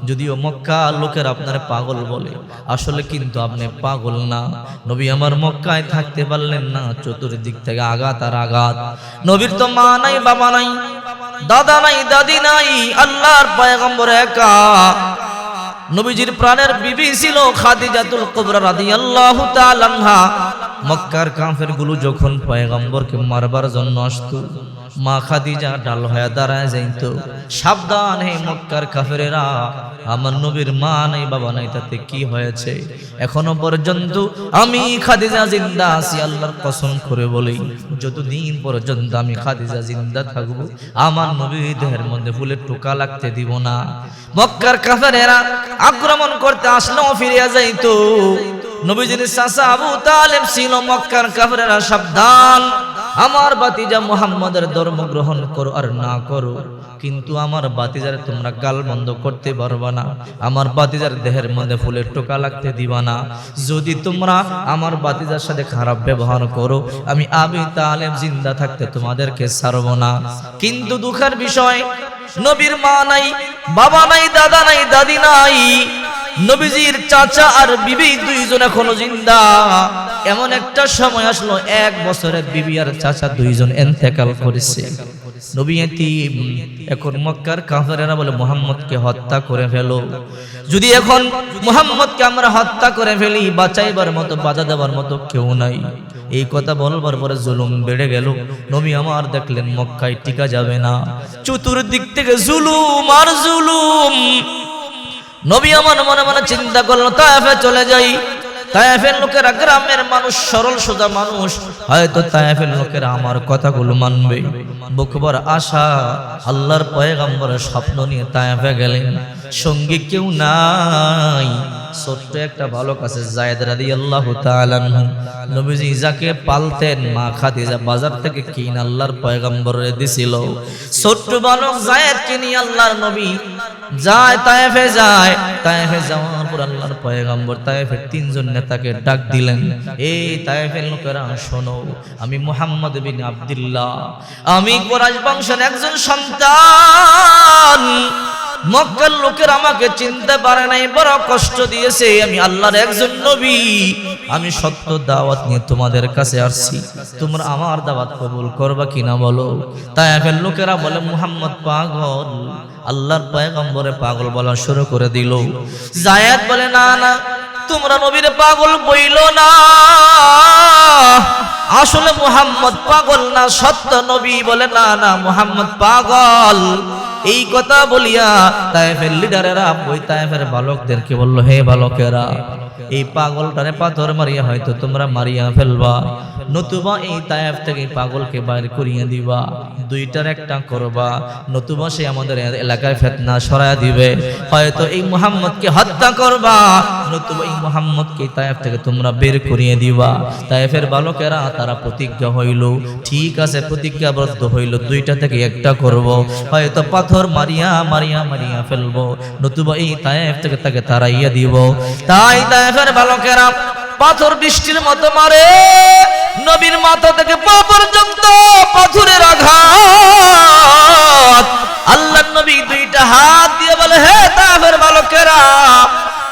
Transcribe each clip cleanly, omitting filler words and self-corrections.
যদিও মক্কা লোকের আপনার পাগল বলে, আসলে কিন্তু আপনি পাগল না। নবী আমার মক্কায় থাকতে পারলেন না, চতুর্দিক থেকে আঘাত আর আঘাত। নবীর তো মা নাই, বাবা নাই, দাদা নাই, দাদি নাই, আল্লাহর পয়গম্বর একা। নবীজির প্রাণের বিবি ছিল খাদিজাতুল কুবরা রাদিয়াল্লাহু তাআলা আনহা। মক্কার কাফেরগুলো যখন পয়গম্বরকে মারবার জন্য আসতো, মা খাদিজা ডাল হয়ে দাঁড়ায় যাইত, সাবধান হে মক্কার কাফেরেরা, আমার নবীর মা নাই, বাবা নাই, তাতে কি হয়েছে? এখনো পর্যন্ত আমি খাদিজা জিন্দা আছি, আল্লাহর কসম করে বলি, যতদিন পর্যন্ত আমি খাদিজা জিন্দা থাকবো, আমার নবীর দেহের মধ্যে ফুলের টোকা লাগতে দিব না। মক্কার কাফেরেরা আক্রমণ করতে আসলেও ফিরে যাইতো। নবীজির চাচা আবু তালেব ছিল, মক্কার কাফেরেরা সাবধান, আমার বাতিজা মুহাম্মাদের ধর্ম গ্রহণ করো আর না করো, কিন্তু আমার বাতিজার তোমরা গাল বন্ধ করতে পারবা না, আমার বাতিজার দেহের মধ্যে ফুলের টোকা লাগতে দিবা না। যদি তোমরা আমার বাতিজার সাথে খারাপ ব্যবহার করো, আমি আবু তালেব জিন্দা থাকতে তোমাদেরকে ছাড়ব না। কিন্তু দুঃখের বিষয়, নবীর মা নাই, বাবা নাই, দাদা নাই, দাদি নাই, নবীজির চাচা আর বিবি দুইজন এখনো জিন্দা। এমন একটা সময় আসলো, 1 বছরের বিবি আর চাচা দুইজন ইন্তেকাল করেছে। নবী এতিম। এখন মক্কার কাফেরেরা বলে মুহাম্মদকে হত্যা করে ফেলো। যদি এখন মুহাম্মদকে আমরা হত্যা করে ফেলি, বাঁচাইবার মতো, বাধা দেওয়ার মতো কেউ নাই। এই কথা বলবার পরে জুলুম বেড়ে গেল। নবী আমার দেখলেন মক্কায় টিকা যাবে না, চতুর্দিক থেকে জুলুম আর জুলুম। নবী আমার মনে মনে চিন্তা করলো, তায়েফে চলে যাই। তায়েফের লোকেরা, গ্রামের মানুষ, সরল সোজা মানুষ, হয়তো তায়েফের লোকেরা আমার কথাগুলো মানবে। বুকভর আশা, আল্লাহর পয়গম্বরের স্বপ্ন নিয়ে তায়েফে গেলেন, সঙ্গে কেউ নাই। ছোট্ট একটা বালক আছে, যায়েদ রাদিয়াল্লাহু তাআলা আনহু। নবীজি যাকে পালতেন, মা খাদিজা বাজার থেকে কিনে আল্লাহর পয়গম্বরে দিছিল। ছোট্ট বালক যায়েদকে নিয়ে আল্লাহর নবী যায় তায়েফে, যায়। তায়েফে যাওয়ার পর আল্লাহর পয়গম্বর তায়েফের 3 জন নেতাকে ডাক দিলেন, এই তায়েফের লোকেরা শোনো, আমি মুহাম্মদ বিন আব্দুল্লাহ, আমি কুরাইশ বংশের একজন সন্তান। মক্কার লোকের আমাকে চিনতে পারে নাই, বড় কষ্ট দিয়েছে। আমি আল্লাহর একজন নবী, আমি সত্য দাওয়াত নিয়ে তোমাদের কাছে আসছি, তোমরা আমার দাওয়াত কবুল করবা কিনা বলো। তায়েফের লোকেরা বলে মুহাম্মদ পাগল। আল্লাহর পয়গম্বরে পাগল বলা শুরু করে দিল। যায়েদ বলে, না না, তোমরা নবীর পাগল বইলো না, আসলে মুহাম্মদ পাগল না, সত্য নবী। বলে, না না, মুহাম্মদ পাগল। এই কথা বলিয়া তায়েফের লিডারেরা ওই তায়েফের বালকদেরকে বলল, হে বালকেরা, এই পাগলটারে পাথর মারিয়া হয়তো তোমরা মারিয়া ফেলবা, নতুবা এই তায়েফ থেকে পাগলকে বাইর করিয়ে দিবা। দুইটার একটা করবা, নতুবা সে আমাদের এলাকায় ফিতনা ছড়ায়া দিবে। হয়তো এই মুহাম্মদকে হত্যা করবা, নতুবা এই মুহাম্মদকে তায়েফ থেকে তোমরা বের করিয়ে দিবা। তায়েফের বালকেরা তারা প্রতিজ্ঞা হইল, ঠিক আছে, প্রতিজ্ঞাবদ্ধ হইল, দুইটা থেকে একটা করব। হয়তো পাথর মারিয়া মারিয়া মারিয়া ফেলবো, নতুবা এই তায়েফ থেকে তাকে তাড়াইয়া দিব। তাই তায়েফের বালকেরা পাথর বৃষ্টির মতো মারে, নবীর মাথা থেকে পা পর্যন্ত পাথরের আঘাত। আল্লাহর নবী দুইটা হাত দিয়ে বলে, হে তায়েফের বালকেরা,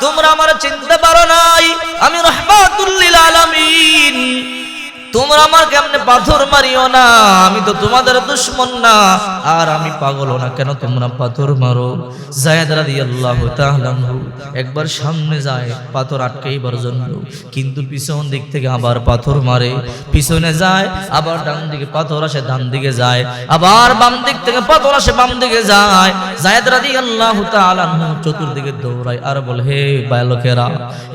তোমরা আমার চিনতে পারো নাই, আমি রাহমাতুল লিল আলামিন। তোমরা আমার কেমনে পাথর মারিও না, আমি তো তোমাদের দুশমন না, আর আমি পাগল না, কেন তোমরা পাথর মারো। যায়েদ রাদিয়াল্লাহু তাআলা আনহু একবার সামনে যায় পাথর আটকাইবার জন্য, কিন্তু পিছন দিক থেকে আবার পাথর মারে। পিছনে যায়, আবার ডান দিকে পাথর আসে, ডান দিকে যায়, আবার বাম দিক থেকে পাথর আসে, বাম দিকে যায়। যায়েদ রাদিয়াল্লাহু তাআলা আনহু চতুর্দিকে দৌড়ায় আর বলে, হে বালকেরা,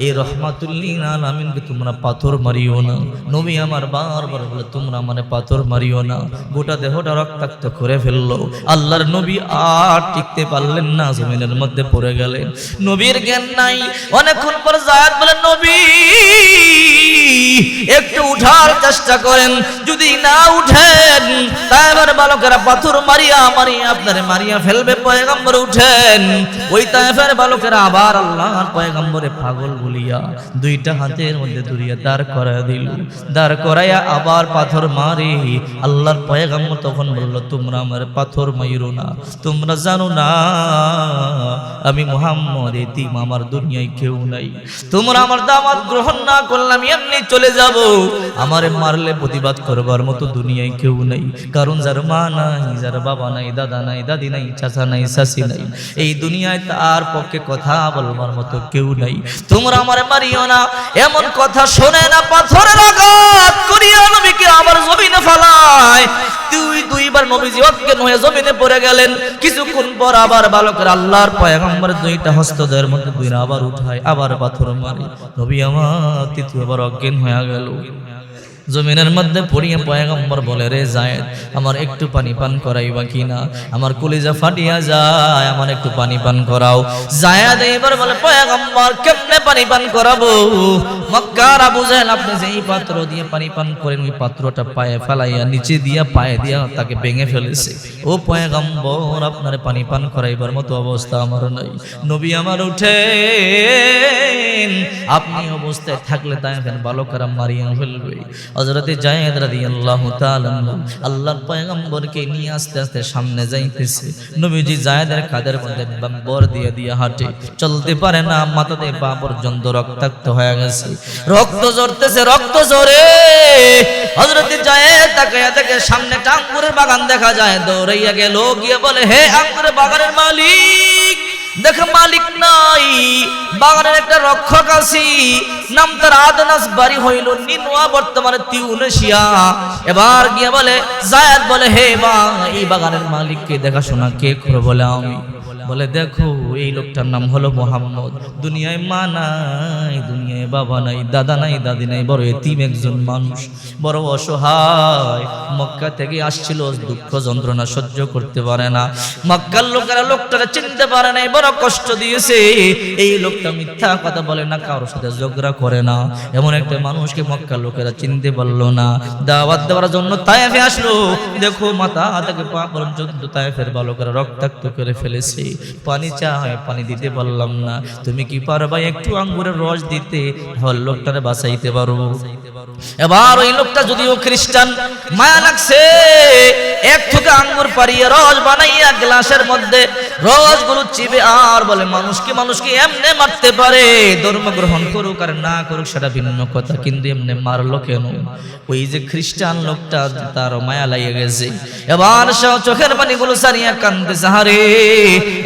এই রাহমাতুল লিল আলামিনকে তোমরা পাথর মারিও না। নবী আমার বারবার বলে, তোমরা মানে পাথর মারিও না। গোটা দেহটা রক্তাক্ত করে ফেললো। আল্লাহর নবী আর টিকতে পারলেন না, জমিনের মধ্যে পড়ে গেলেন। নবীর জ্ঞান নাই। অনেকক্ষণ পর যায়েদ বলে, নবী একটু উঠার চেষ্টা করেন, যদি না উঠেন তায়েফের বালকেরা পাথর মারিয়া মারিয়া আপনারে মারিয়া ফেলবে। পয়গম্বর উঠেন। ওই তায়েফের বালকেরা আবার আল্লাহর পয়গম্বরে পাগল বলিয়া দুইটা হাতের মধ্যে ধরিয়া দাঁড় করাইয়া দিল। দাঁড় করাইয়া আবার পাথর মারি। আল্লাহর পয়গম্বর তখন বলল, তোমরা আমার পাথর মাইরো না, তোমরা জানো না আমি মুহাম্মদ এতিম, আমার দুনিয়ায় কেউ নাই। তোমরা আমার দাওয়াত গ্রহণ না করলে আমি এমনি চলে যাব। আমারে মারলে প্রতিবাদ করবার মতো দুনিয়ায় কেউ নাই, কারণ যার মা নাই, যার বাবা নাই, দাদা নাই, দাদি নাই, চাচা নাই, চাচি নাই, এই দুনিয়ায় তার পক্ষে কথা বলবার মতো কেউ নাই। তোমরা আমারে মারিও না। এমন কথা শোনে না পাথরের আঘাত করিয়া নবীকে আবার জমিনে ফালায়। দুইবার নবীজি অজ্ঞান হয়ে জমিনে পড়ে গেলেন। কিছুক্ষণ পর আবার বালকের আল্লাহর পয়গম্বর দুইটা হস্তদ্বয়ের মধ্যে দুইটা আবার উঠায়, আবার পাথর মারে। নবী আমার তৃতীয়বার অজ্ঞান হয়ে গেল। জমিনের মধ্যে পড়িয়ে পয়গম্বর বলে, রে যায়েদ, আমার একটু পানি পান করাইবা কিনা? আমার কলিজা ফাটিয়া যায়, আমার একটু পানি পান করাও। যায়েদ এবার বলে, পয়গম্বর কেমনে পানি পান করাবো? মক্কার আবু জাহেল আপনি যেই পাত্র দিয়ে পানি পান করেন, ওই পাত্রটা পায়ে ফেলাইয়া নিচে দিয়া পায়ে দিয়া তাকে ভেঙে ফেলেছে। ও পয়গম্বর, আপনার পানি পান করাইবার মতো অবস্থা আমার নাই। নবী আমার উঠেন, আপনি অবস্থায় থাকলে তাই বালকেরা মারিয়া ফেলবে। হযরতে যায়েদ রাদিয়াল্লাহু তাআলা আল্লাহর পয়গম্বরকে নিয়ে আস্তে আস্তে সামনে যাইতেছে। নবীজি যায়েদের কাঁধের মধ্যে বর দিয়ে দিয়ে হাঁটে, চলতে পারে না, মাথাতে পা পর্যন্ত রক্তাক্ত হয়ে গেছে, রক্ত ঝরতেছে, রক্ত ঝরে। হযরতে যায়েদ তাকায়া দেখে সামনে একটা আঙ্গুরের বাগান দেখা যায়, দৌড়াইয়া গেল, গিয়ে বলে, হে আঙ্গুরের বাগানের মালিক। দেখে মালিক নাই, বাগানের একটা রক্ষক আছি, নাম তার আদনাস, বাড়ি হইল নিনুয়া, বর্তমানে তিউনেশিয়া। এবার গিয়ে বলে, যায়েদ বলে, হে বা এই বাগানের মালিককে দেখাশোনা কে করে? বলে আমি। বলে, দেখো এই লোকটার নাম হলো মুহাম্মদ। দুনিয়ায় মা নাই, দুনিয়ায় বাবা নাই, দাদা নাই, দাদি নাই, বড় এতিম একজন মানুষ, বড় অসহায়। মক্কা থেকে আসছিল, দুঃখ যন্ত্রণা সহ্য করতে পারে না। মক্কার লোকেরা লোকটাকে চিনতে পারে নাই, বড় কষ্ট দিয়েছে। এই লোকটা মিথ্যা কথা বলে না, কারোর সাথে ঝগড়া করে না, এমন একটা মানুষকে মক্কার লোকেরা চিনতে পারলো না। দাওয়াত দেওয়ার জন্য তায়েফে আসলো। দেখো মাথা থেকে পা পর্যন্ত তায়েফের বালকেরা রক্তাক্ত করে ফেলেছে। পানি চায়, পানি দিতে পারলাম না। তুমি কি পারবা একটু আঙ্গুরের রস দিতে? তাহলে লোকটারে বাঁচাইতে পারবো। এবার ওই লোকটা যদিও খ্রিস্টান, মায়া লাগছে, এক থোকা আঙ্গুর পারিয়ে রস বানাইয়া গ্লাসের মধ্যে রসগুলো চিবে আর বলে, মানুষকে এমনে মারতে পারে? ধর্ম গ্রহণ করুক আর না করুক সেটা ভিন্ন কথা, কিন্তু এমনে মারলো কেন? ওই যে খ্রিস্টান লোকটা, তার মায়া লাগিয়ে গেছে। এবার সে চোখের পানিগুলো সারিয়া কান্দতেছে, হারে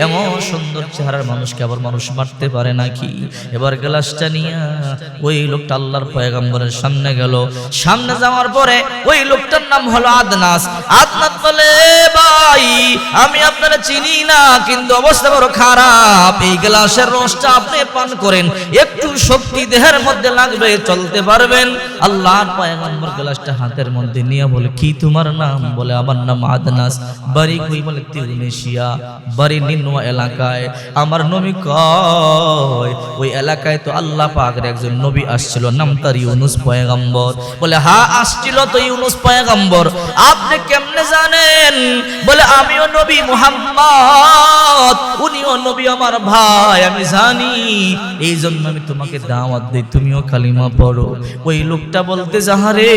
এমন সুন্দর চেহারার মানুষকে আবার মানুষ মারতে পারে নাকি? এবার গ্লাসটা নিয়ে ওই লোকটা আল্লাহর পয়গম্বরের সামনে গেল। সামনে যাওয়ার পরে ওই লোকটার নাম হলো আদনাস। আদনাস বলে, ভাই আমি আপনারা চিনি না, কিন্তু অবস্থা বড় খারাপ, এই গ্লাসের রসটা আপনি পান করেন, একটু শক্তি দেহের মধ্যে লাগবে, চলতে পারবেন। আল্লাহর পয়গম্বর গ্লাসটা হাতের মধ্যে নিয়ে বলে, কি তোমার নাম? বলে, আমার নাম আদনাস। বাড়ি কই? বলে, তিউনেশিয়া, বাড়ি নিনুয়া এলাকায়। আমার নবী কয়, ওই এলাকায় তো আল্লাহ পাকের একজন নবী আসছিল, নাম তার ইউনুস পয়গম্বর। বলে, হ্যাঁ আসছিল তো ইউনুস পয়গম্বর। আপনি কেমনে জানেন? বলে, আমিও নবী মুহাম্মদ, উনিও নবী, আমার ভাই, আমি জানি, এই জন্য আমি তোমাকে দাওয়াত দেই, তুমিও কালিমা পড়ো। ওই লোকটা বলতে, যাহারে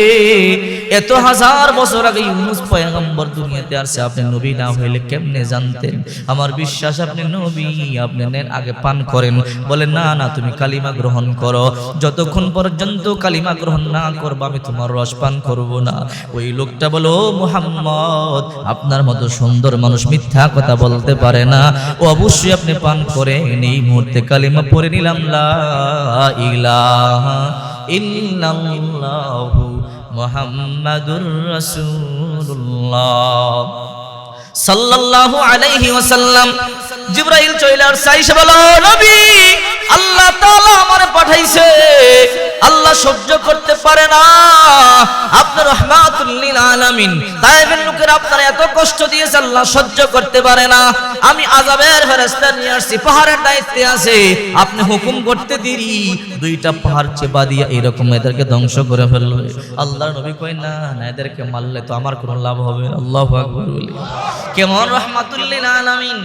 এত হাজার বছর আগে ইউনুস পয়গম্বর দুনিয়াতে আসছে, আপনি নবী না হইলে কেমনে জানতেন? আমার বিশ্বাস আপনি নবী, আপনি নেন আগে পান করেন। বলে, না না, তুমি কালিমা গ্রহণ করো, যতক্ষণ পর্যন্ত কালিমা গ্রহণ না করবো আমি তোমার রস পান করবো না। ওই লোকটা বলো, মুহাম্মদ আপনার মতো সুন্দর মানুষ মিথ্যা কথা বলতে পারে না, ও অবশ্যই আপনি পান করেন। এই মুহূর্তে কালিমা পড়ে নিলাম, লা ইলাহা ইল্লাল্লাহু মুহাম্মাদুর রাসূলুল্লাহ সাল্লাল্লাহু আলাইহি ওয়াসাল্লাম। জিবরাইল চলে আসছে, এসে বলো, নবী আল্লাহ তাআলা আমারে পাঠাইছে, আল্লাহ সহ্য করতে পারে না, আপনার রহমাতুল লিল আলামিন, তায়েফের লোকেরা আপনারা এত কষ্ট দিয়েছে, আল্লাহ সহ্য করতে পারে না, আমি আযাবের ফেরেশতা নিয়ে আসছি, পাহাড়ের দায়িত্বে আছে, আপনি হুকুম করতে দেরি, দুইটা পাহাড় চেপা দিয়া এরকম এদেরকে ধ্বংস করে ফেলবে। আল্লাহর নবী কয় না না, এদেরকে মারলে তো আমার কোনো লাভ হবে না। আল্লাহু আকবার বলি। কেমন রাহমাতুল লিল আলামিন।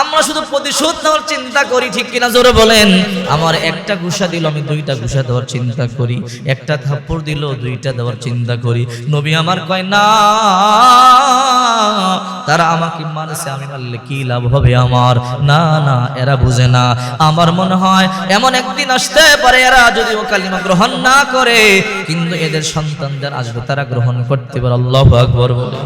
আমরা শুধু প্রতিশোধ নেওয়ার চিন্তা করি, ঠিক কিনা জোরে বলেন। আমার একটা ঘুষা দিল, আমি দুইটা ঘুষা দেওয়ার চিন্তা করি, একটা থাপ্পড় দিল, দুইটা দেওয়ার চিন্তা করি। নবী আমার কয় না, তারা আমাকে মানছে, আমি মারলে কি লাভ হবে আমার? না না, এরা বুঝে না। আমার মনে হয় এমন একদিন আসতে পারে এরা যদি ও কালিমা গ্রহণ না করে, কিন্তু এদের সন্তানদের আসবে, তারা গ্রহণ করতে পারে। আল্লাহু আকবার বলে।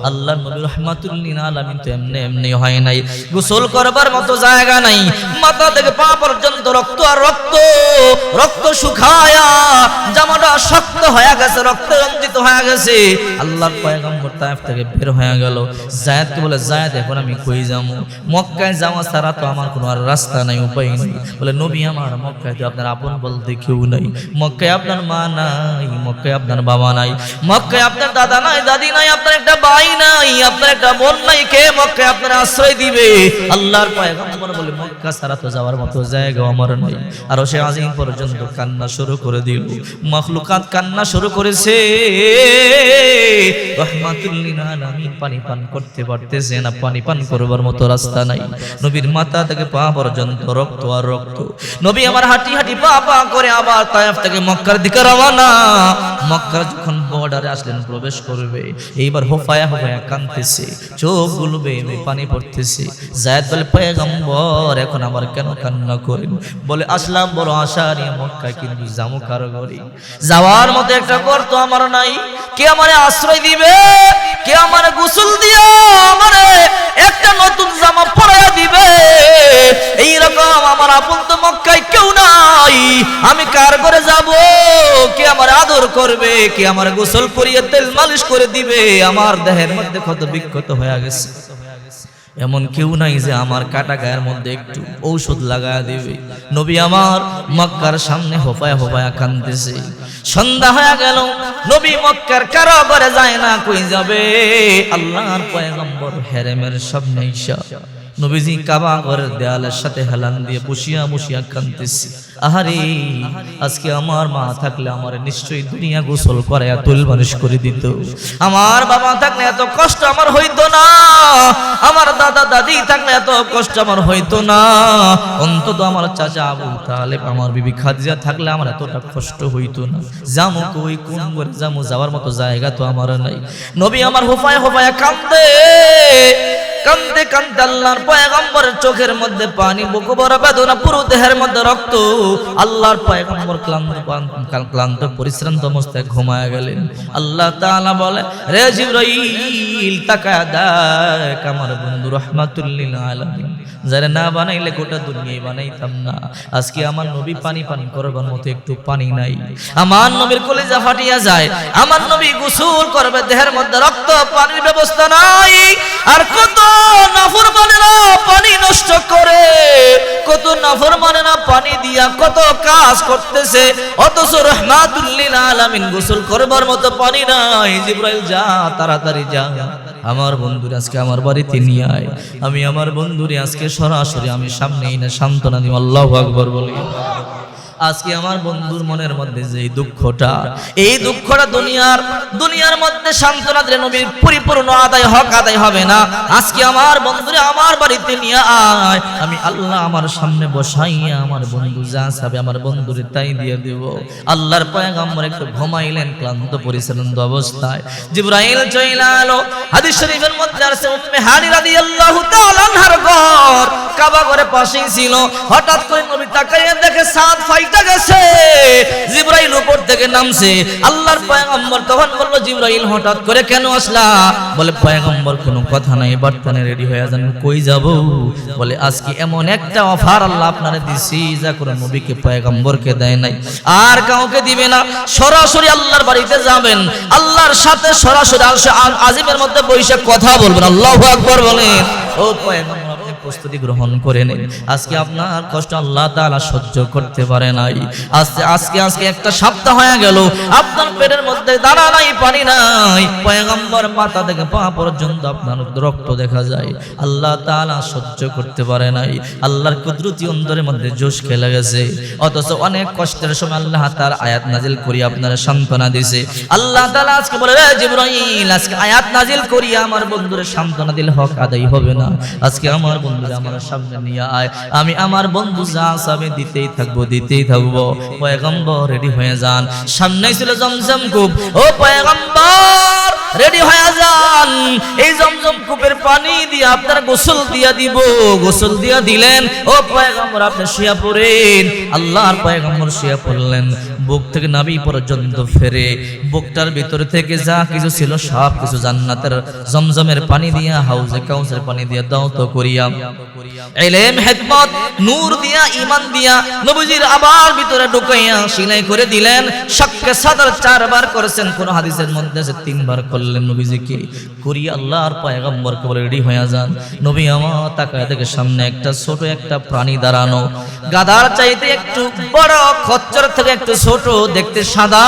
আল্লাহর নবী রাহমাতুল লিল আলামিন তো এমনি এমনি হয় নাই, গোসল করবার মতো জায়গা নাই, মাথা থেকে পা পর্যন্ত রক্ত আর রক্ত, রক্ত শুকায়া জামাটা শক্ত হয়ে গেছে, রক্ত রঞ্জিত হয়ে গেছে। আল্লাহর পয়গম্বর তায়েফ থেকে বের হয়ে গেল। যায়েদকে বলে, যায়েদ এখন আমি কই যাবো? মক্কায় যাওয়া ছাড়া তো আমার কোনো আর রাস্তা নাই, উপায় নেই। বলে, নবী আমার, মক্কায় তো আপনার আপন বলতে কেউ নাই, মক্কায় আপনার মা নাই, মক্কায় আপনার বাবা নাই, মক্কায় আপনার দাদা নাই, দাদি নাই, আপনার একটা ভাই নাই, আপনার একটা বোন নাই, কে মক্কায় আপনার আশ্রয় দিবে? আল্লাহর পয়গম্বর বলে, মক্কা ছাড়া তো যাওয়ার মতো জায়গা আমার নাই। আর সে আজিম পর্যন্ত কান্না শুরু করে দিল, মাখলুকাত কান্না শুরু করেছে। রাহমাতুল লিল আলামিন পানি পান করতে পারতেছে না, পানি পান করবার মতো রাস্তা নাই। নবীর মাথা থেকে পা পর্যন্ত রক্ত আর রক্ত। নবী আমার হাঁটি হাঁটি পা পা করে আবার তায়েফ থেকে মক্কার দিকে রওনা। মক্কার যখন বর্ডারে আসলেন, প্রবেশ করবে, এইবার হোফায়া হোফায়া কাঁদতেছে, চোখগুলো বেয়ে বেয়ে পানি পড়তেছে। যায়েদ বলে, পয়গম্বর এখন আবার কেন কান্না করেন? বলে, আসলাম বড় আশা নিয়ে মক্কায়, কিন্তু যাবো কারো ঘরে, যাওয়ার মতো একটা ঘর তো আমার নাই। কে আমারে আশ্রয় দিবে? কে আমারে গোসল দিয়া আমারে একটা নতুন জামা পরাইয়া দিবে? এইরকম আমার আপন তো মক্কায় কেউ নাই, আমি কার ঘরে যাব? কে আমার আদর করবে? কে আমার গোসল করিয়ে তেল মালিশ করে দিবে? আমার দেহের মধ্যে ক্ষত বিক্ষত হয়ে গেছে, এমন কেউ নাই যে আমার কাটা গায়ের মধ্যে একটু ঔষধ লাগায়া দিবে। নবী আমার মক্কার সামনে হোপায়া হোপায়া কাঁদতেছে। সন্ধ্যা হয়ে গেল, নবী মক্কার কারো ঘরে যায় না, কই যাবে? আল্লাহর পয়গম্বর হেরেমের সামনে ঈশা নবীজি কাবা ঘরের দেয়ালের সাথে হেলান দিয়ে বসিয়া বসিয়া কাঁদতেছে। আহারে, আজকে আমার মা থাকলে আমার নিশ্চয়ই দুনিয়া গোসল করায়া তুল মালিশ করে দিত। আমার বাবা থাকলে এত কষ্ট আমার হইতো না, আমার দাদা দাদি থাকলে এত কষ্ট আমার হইতো না, অন্তত আমার চাচা আবু তালেব, আমার বিবি খাদিজা থাকলে আমার এতটা কষ্ট হইতো না। জামু কই, কোন ঘরে জামু? যাওয়ার মতো জায়গা তো আমার নাই। নবী আমার হোফায় হোফায় কান্দে, কান্দতে কান্দতে আল্লাহর পয়গম্বরের চোখের মধ্যে পানি, বুকু ভরা বেদনা, পুরো দেহের মধ্যে রক্ত। আল্লাহর পয়গম্বর ক্লান্ত পরিশ্রান্ত অবস্থায় ঘুমায়া গেলেন। আল্লাহ তাআলা বলে, রে জিবরাইল, তাকায়া দেখ আমার বন্ধু রাহমাতুল লিল আলামিন, যারা না বানাইলে গোটা দুনিয়াই বানাইতাম না। আজকে আমার নবী পানি পান করবার মতো একটু পানি নাই। আমার নবীর কলিজা ফাটিয়া যায়, আমার নবী গোসল করবে, দেহের মধ্যে রক্ত, পানির ব্যবস্থা নাই। আর কত নাফরমানেরা পানি নষ্ট করে, কত নাফরমানেরা পানি দিয়া কত কাজ করতেছে, অথচ রাহমাতুল লিল আলামিন গোসল করবার মতো পানি নাই। জিবরাইল, যা তাড়াতাড়ি যা, আমার বন্ধুরে আজকে আমার বাড়িতে নিয়ে আয়, আমি আমার বন্ধুরে আজকে সরাসরি আমি সামনে এনে সান্ত্বনা দিব। আল্লাহু আকবার বলি। আজকে আমার বন্ধুর মনের মধ্যে যে দুঃখটা, এই দুঃখটা দুনিয়ার মধ্যে সান্ত্বনা দিলে নবীর পরিপূর্ণ হক আদায় হবে না। আজকে আমার বন্ধুরে আমার বাড়িতে নিয়ে আয়, আমি আল্লাহ আমার সামনে বসাইয়া আমার বন্ধু যা চাবে আমার বন্ধুরে তাই দিয়ে দেব। আল্লাহর পয়গম্বর একটু ঘুমাইলেন ক্লান্ত পরিশ্রান্ত অবস্থায়। জিবরাইল চলে এলো। হাদিস শরীফের মধ্যে আছে, উম্মে হানি রাদিয়াল্লাহু তাআলা আনহার ঘর কাবা ঘরের পাশেই ছিল। হঠাৎ করে নবী তাকাইয়া দেখে সাত ফাইটা গেছে, জিবরাইল উপর থেকে নামছে। আল্লাহর পয়গম্বর তখন বলল, জিবরাইল হঠাৎ করে কেন আসলা? বলে, পয়গম্বর কোনো কথা নাই, বর্তমানে রেডি হয়ে যান। কই যাব? বলে, আজকে এমন একটা অফার আল্লাহ আপনারে দিছি যা করে নবীকে পয়গম্বরকে দেয় নাই, আর কাউকে দিবে না। সরাসরি আল্লাহর বাড়িতে যাবেন, আল্লাহর সাথে সরাসরি আরশে আজিমের মধ্যে বসে কথা বলবেন। আল্লাহু আকবার বলেন। ও পয়গম্বর, প্রস্তুতি গ্রহণ করে নেন। আজকে আপনার কষ্ট আল্লাহ তাআলা সহ্য করতে পারে নাই। আজকে একটা সপ্তাহ হয়ে গেল, আপনার পেটের মধ্যে দানা নাই, পানি নাই, পয়গম্বর মাথা থেকে পা পর্যন্ত আপনার রক্ত দেখা যায়। আল্লাহ তাআলা সহ্য করতে পারে নাই। আল্লাহর কুদরতি অন্তরের মধ্যে জোশ খেলে গেছে। অথচ অনেক কষ্টের সময় আল্লাহ তাআলা আয়াত নাজিল করি আপনার সান্ত্বনা দিয়েছে। আল্লাহ তাআলা আজকে বলে, রে জিবরাইল, আজকে আয়াত নাজিল করি আমার বন্ধুরে সান্ত্বনা দিলে হক আদায় হবে না। আজকে আমার বন্ধুরে আমার সামনে নিয়ে আয়, আমি আমার বন্ধু যা চাবে দিতেই থাকবো। পয়গম্বর রেডি হয়ে যান। সামনে ছিল জমজম কূপ। ও পয়গম্বর রেডি হয়ে যান, এই জমজম কূপের পানি দিয়ে আপনার গোসল দিয়া দিব। গোসল দিয়া দিলেন। ও পয়গম্বর আপনি শুয়ে পড়েন। আল্লাহর পয়গম্বর শুয়ে পড়লেন। বুক থেকে নাভি পর্যন্ত ফেরে, বুকটার ভিতরে থেকে যা কিছু ছিল সব কিছু জান্নাতের জমজমের পানি দিয়া, হাউজে কাউসারের পানি দিয়া দাওত করিয়া, ইলম হিকমত নূর দিয়া, ঈমান দিয়া নবীজির আবার ভিতরে ঢুকাইয়া সিলাই করে দিলেন। শাক্কে সাদর 4 বার করেছেন, কোন হাদিসের মধ্যে আছে 3 বার করলেন নবীজিকে করিয়া। আল্লাহর পয়গম্বরকে বলে, রেডি হয়ে যান। নবী আমার তাকায় দেখে সামনে একটা ছোট একটা প্রাণী দাঁড়ানো, গাধার চাইতে একটু বড়, খচ্চর থেকে একটু ছোট, দেখতে সাদা।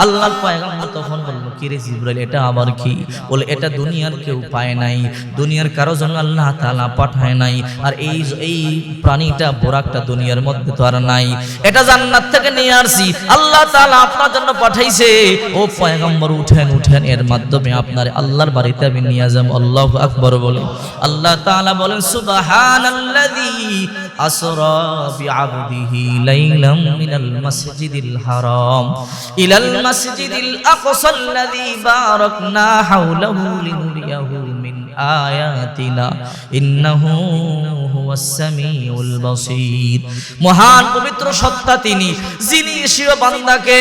আল্লাহর পয়গম্বর তখন বলল, কি রে জিবরাইল, এটা আবার কি? বলে, এটা দুনিয়ার কেউ পায় নাই, দুনিয়ার কারো জন্য আল্লাহ তাআলা পাঠায় নাই। আর এই প্রাণীটা, বোরাকটা দুনিয়ার মধ্যে তো আর নাই, এটা জান্নাত থেকে নিয়ে আসছি, আল্লাহ তাআলা আপনার জন্য পাঠাইছে। ও পয়গম্বর উঠেন, এর মাধ্যমে আপনার আল্লাহর বাড়িতে আমি নিয়ে যাব। আল্লাহু আকবার বলে। আল্লাহ তাআলা বলেন, সুবহানাল্লাযী আসরা বিআবদিহি লাইলাম মিনাল মাসজিদিল হারাম ইলাল মাসজিদিল আকসাল্লাযী বারাকনা হাওলাহু লিনুরিয়াহু মিন আয়াতিনা ইন্নাহু হুয়াস সামিউল বাসীর। মহান পবিত্র সত্তা তিনি, যিনি স্বীয় বান্দাকে